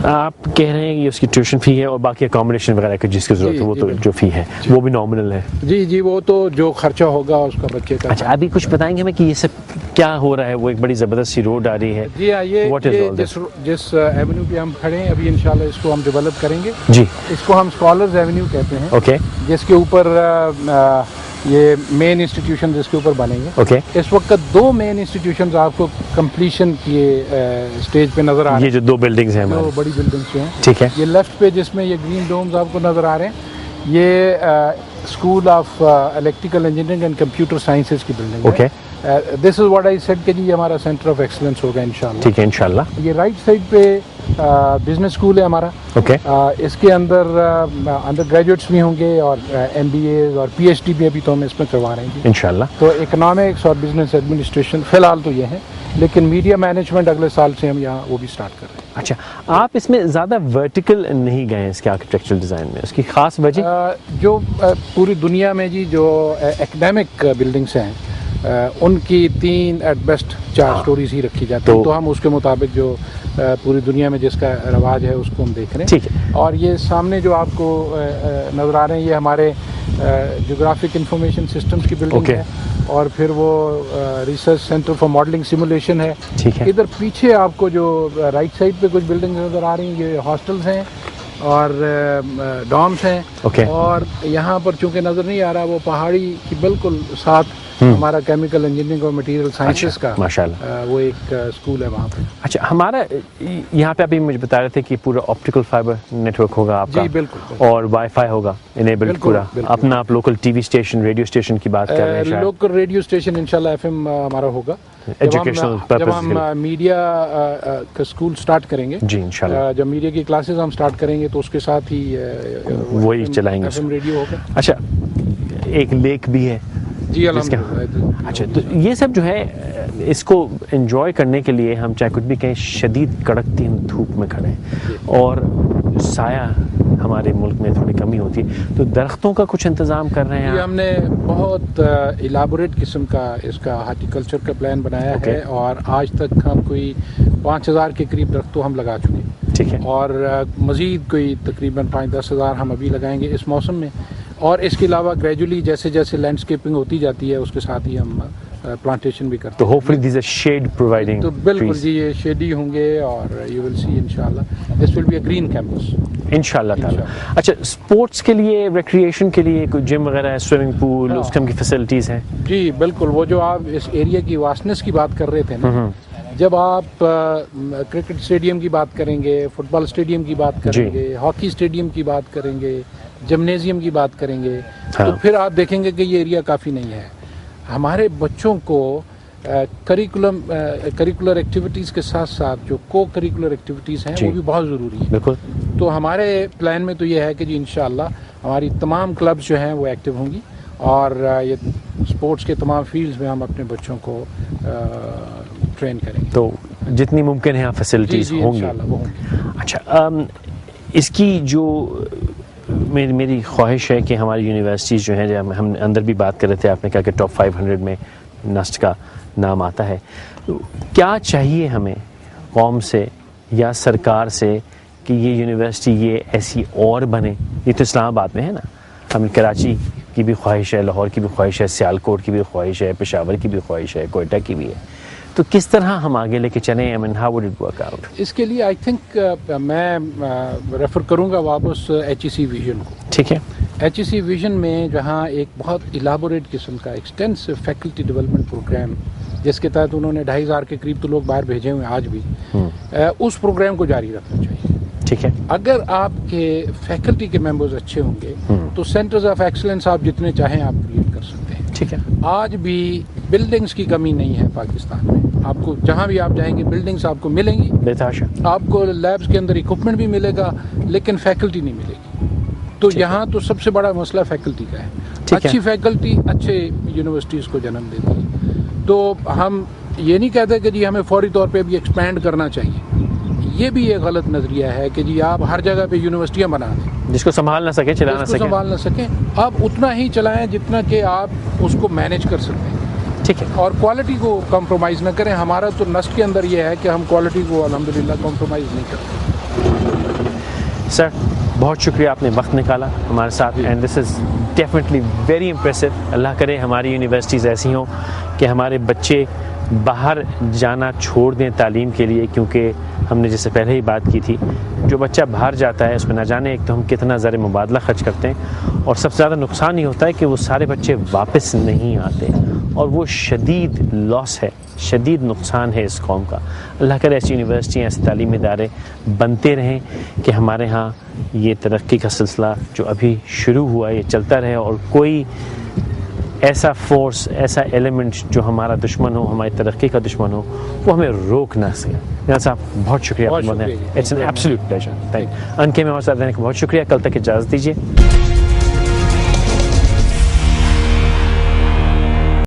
آپ کہہ رہے ہیں کہ اس کی ٹیوشن فی ہے, اور باقی اکاموڈیشن وغیرہ کی جس کی ضرورت ہے وہ تو جو فی ہے وہ بھی نارمل ہے. جی وہ تو جو خرچہ ہوگا اس کا بچے کا. اچھا, ابھی کچھ بتائیں گے ہمیں کہ یہ سب کیا ہو رہا ہے؟ وہ ایک بڑی زبردست سی روڈ آ رہی ہے. جی ہاں, یہ جس ایونیو پہ ہم کھڑے ہیں ابھی انشاءاللہ اس کو ہم ڈیولپ کریں گے. جی, اس کو ہم اسکالرز ایونیو کہتے ہیں. اوکے. جس کے اوپر یہ مین انسٹیٹیوشن اس کے اوپر بنیں گے. اوکے. اس وقت 2 مین انسٹیٹیوشنز آپ کو کمپلیشن کیے اسٹیج پہ نظر آ رہے ہیں. یہ جو 2 بلڈنگز ہیں جو بڑی بلڈنگس جو ہیں, ٹھیک ہے. یہ لیفٹ پہ جس میں یہ گرین ڈومز آپ کو نظر آ رہے ہیں, یہ school of electrical engineering and computer sciences کی بلڈنگ ہے. Okay. This is what I said کہ جی یہ ہمارا سینٹر آف ایکسلنس ہوگا انشاءاللہ. ٹھیک ہے انشاءاللہ. یہ رائٹ سائڈ پہ بزنس اسکول ہے ہمارا. اوکے. اس کے اندر انڈر گریجویٹس بھی ہوں گے اور MBAs اور PhD بھی ابھی تو ہم اس میں کروا رہے ہیں انشاءاللہ. تو اکنامکس اور بزنس ایڈمنسٹریشن فی الحال تو یہ ہیں, لیکن میڈیا مینجمنٹ اگلے سال سے ہم یہاں وہ بھی سٹارٹ کر رہے ہیں. اچھا, آپ اس میں زیادہ ورٹیکل نہیں گئے اس کے آرکیٹیکچرل ڈیزائن میں, اس کی خاص وجہ؟ جو پوری دنیا میں جی جو اکیڈیمک بلڈنگس ہیں ان کی 3 ایٹ بیسٹ 4 سٹوریز ہی رکھی جاتی ہیں, تو ہم اس کے مطابق جو پوری دنیا میں جس کا رواج ہے اس کو ہم دیکھ رہے ہیں. ٹھیک ہے. اور یہ سامنے جو آپ کو نظر آ رہے ہیں یہ ہمارے جغرافک انفارمیشن سسٹمز کی بلڈنگ ہے, اور پھر وہ research centre for modelling simulation ہے. ٹھیک ہے. ادھر پیچھے آپ کو جو رائٹ سائڈ پہ کچھ بلڈنگ نظر آ رہی ہیں یہ ہاسٹلز ہیں اور ڈامس ہیں. اور یہاں پر چونکہ نظر نہیں آ رہا وہ پہاڑی کی بالکل ساتھ ہمارا کیمیکل انجینئرنگ اور مٹیریل سائنسز کا ماشاءاللہ وہ ایک اسکول ہے وہاں پہ. اچھا, ہمارا یہاں پہ ابھی مجھے بتا رہے تھے کہ پورا آپٹیکل فائبر نیٹ ورک ہوگا آپ کا. جی بالکل. اور وائی فائی ہوگا انیبلڈ پورا. اپنا آپ local T V station, radio station کی بات کر رہے ہیں. لوکل ریڈیو اسٹیشن انشاءاللہ FM ہمارا ہوگا. ایجوکیشنل پرپز جب ہم میڈیا کا اسکول سٹارٹ کریں گے, جی انشاءاللہ, جب میڈیا کی کلاسز ہم سٹارٹ کریں گے تو اس کے ساتھ ہی وہی چلائیں گے FM ریڈیو ہوگا. اچھا, ایک لیک بھی ہے. جی الحمدللہ. اچھا, تو یہ سب جو ہے اس کو انجوائے کرنے کے لیے ہم چاہے کچھ بھی کہیں شدید کڑکتی ہم دھوپ میں کھڑے ہیں اور سایہ ہمارے ملک میں تھوڑی کمی ہوتی ہے, تو درختوں کا کچھ انتظام کر رہے ہیں؟ ہم نے بہت ایلابوریٹ قسم کا اس کا ہارٹیکلچر کا پلان بنایا ہے, اور آج تک ہم کوئی 5000 کے قریب درخت تو ہم لگا چکے ہیں. ٹھیک ہے. اور مزید کوئی تقریباً 5-10 ہزار ہم ابھی لگائیں گے اس موسم میں. اور اس کے علاوہ گریجولی جیسے جیسے لینڈسکیپنگ ہوتی جاتی ہے اس کے ساتھ ہی ہم پلانٹیشن بھی کرتے ہیں. تو hopefully these are shed providing. تو بالکل جی یہ شیڈی ہوں گے, اور یو ول سی انشاءاللہ this will be a green campus انشاءاللہ تعالی. اچھا, اسپورٹس کے لیے, ریکریشن کے لیے کوئی جم وغیرہ ہے, سوئمنگ پول, اس قسم کی فیسلٹیز ہیں؟ جی بالکل. وہ جو آپ اس ایریا کی واسٹنس کی بات کر رہے تھے نا, جب آپ کرکٹ اسٹیڈیم کی بات کریں گے, فٹ بال اسٹیڈیم کی بات کریں گے, ہاکی اسٹیڈیم کی بات کریں گے, جمنیزیم کی بات کریں گے, تو پھر آپ دیکھیں گے کہ یہ ایریا کافی نہیں ہے. ہمارے بچوں کو کریکولر ایکٹیویٹیز کے ساتھ ساتھ جو کو کریکولر ایکٹیویٹیز ہیں وہ بھی بہت ضروری ہیں. بالکل. تو ہمارے پلان میں تو یہ ہے کہ جی انشاءاللہ ہماری تمام کلبز جو ہیں وہ ایکٹیو ہوں گی, اور یہ اسپورٹس کے تمام فیلڈز میں ہم اپنے بچوں کو ٹرین کریں گے. تو جتنی ممکن ہے فیسلٹیز ہوں گی. اچھا, اس کی جو میری خواہش ہے کہ ہماری یونیورسٹیز جو ہیں, جب ہم اندر بھی بات کر رہے تھے, آپ نے کہا کہ ٹاپ 500 میں نسٹ کا نام آتا ہے, کیا چاہیے ہمیں قوم سے یا سرکار سے کہ یہ یونیورسٹی یہ ایسی اور بنے؟ یہ تو اسلام آباد میں ہے نا, ہم کراچی کی بھی خواہش ہے, لاہور کی بھی خواہش ہے, سیالکوٹ کی بھی خواہش ہے, پشاور کی بھی خواہش ہے, کوئٹہ کی بھی ہے. تو کس طرح ہم آگے لے کے چلیں؟ I mean, how would it work out? اس کے لیے آئی تھنک میں ریفر کروں گا واپس HEC ویژن کو. ٹھیک ہے. HEC ویژن میں جہاں ایک بہت ایلابوریٹ قسم کا ایکسٹینسو فیکلٹی ڈیولپمنٹ پروگرام, جس کے تحت انہوں نے 2500 کے قریب تو لوگ باہر بھیجے ہوئے ہیں آج بھی, اس پروگرام کو جاری رکھنا چاہیے. ٹھیک ہے. اگر آپ کے فیکلٹی کے ممبرز اچھے ہوں گے تو سینٹرز آف ایکسلنس آپ جتنے چاہیں آپ کریٹ کر سکتے ہیں. ٹھیک ہے. آج بھی بلڈنگز کی کمی نہیں ہے پاکستان میں. آپ کو جہاں بھی آپ جائیں گے بلڈنگز آپ کو ملیں گی, آپ کو لیبس کے اندر اکوپمنٹ بھی ملے گا, لیکن فیکلٹی نہیں ملے گی. تو یہاں تو سب سے بڑا مسئلہ فیکلٹی کا ہے. اچھی فیکلٹی اچھے یونیورسٹیز کو جنم دیتی ہے. تو ہم یہ نہیں کہتے کہ جی ہمیں فوری طور پہ بھی ایکسپینڈ کرنا چاہیے. یہ بھی ایک غلط نظریہ ہے کہ جی آپ ہر جگہ پہ یونیورسٹیاں بنا دیں, جس کو سنبھال نہ سکیں, چلا نہ سکیں. آپ اتنا ہی چلائیں جتنا کہ آپ اس کو مینیج کر سکتے ہیں. ٹھیک ہے. اور کوالٹی کو کمپرومائز نہ کریں. ہمارا تو نسق کے اندر یہ ہے کہ ہم کوالٹی کو الحمدللہ کمپرومائز نہیں کرتے. سر بہت شکریہ, آپ نے وقت نکالا ہمارے ساتھ, and this is definitely very impressive. اللہ کرے ہماری یونیورسٹیز ایسی ہوں کہ ہمارے بچے باہر جانا چھوڑ دیں تعلیم کے لیے، کیونکہ ہم نے جیسے پہلے ہی بات کی تھی، جو بچہ باہر جاتا ہے اس میں نہ جانے ایک تو ہم کتنا زر مبادلہ خرچ کرتے ہیں، اور سب سے زیادہ نقصان یہ ہوتا ہے کہ وہ سارے بچے واپس نہیں آتے، اور وہ شدید لاس ہے، شدید نقصان ہے اس قوم کا۔ اللہ کرے ایسی یونیورسٹیاں، ایسے تعلیمی ادارے بنتے رہیں کہ ہمارے ہاں یہ ترقی کا سلسلہ جو ابھی شروع ہوا ہے یہ چلتا رہے، اور کوئی ایسا فورس، ایسا ایلیمنٹ جو ہمارا دشمن ہو، ہماری ترقی کا دشمن ہو، وہ ہمیں روک نہ سکے۔ جناب صاحب بہت شکریہ، it's an absolute pleasure, thank you. ان کے میں اور ساتھ رہنے کا بہت شکریہ، کل تک اجازت دیجیے۔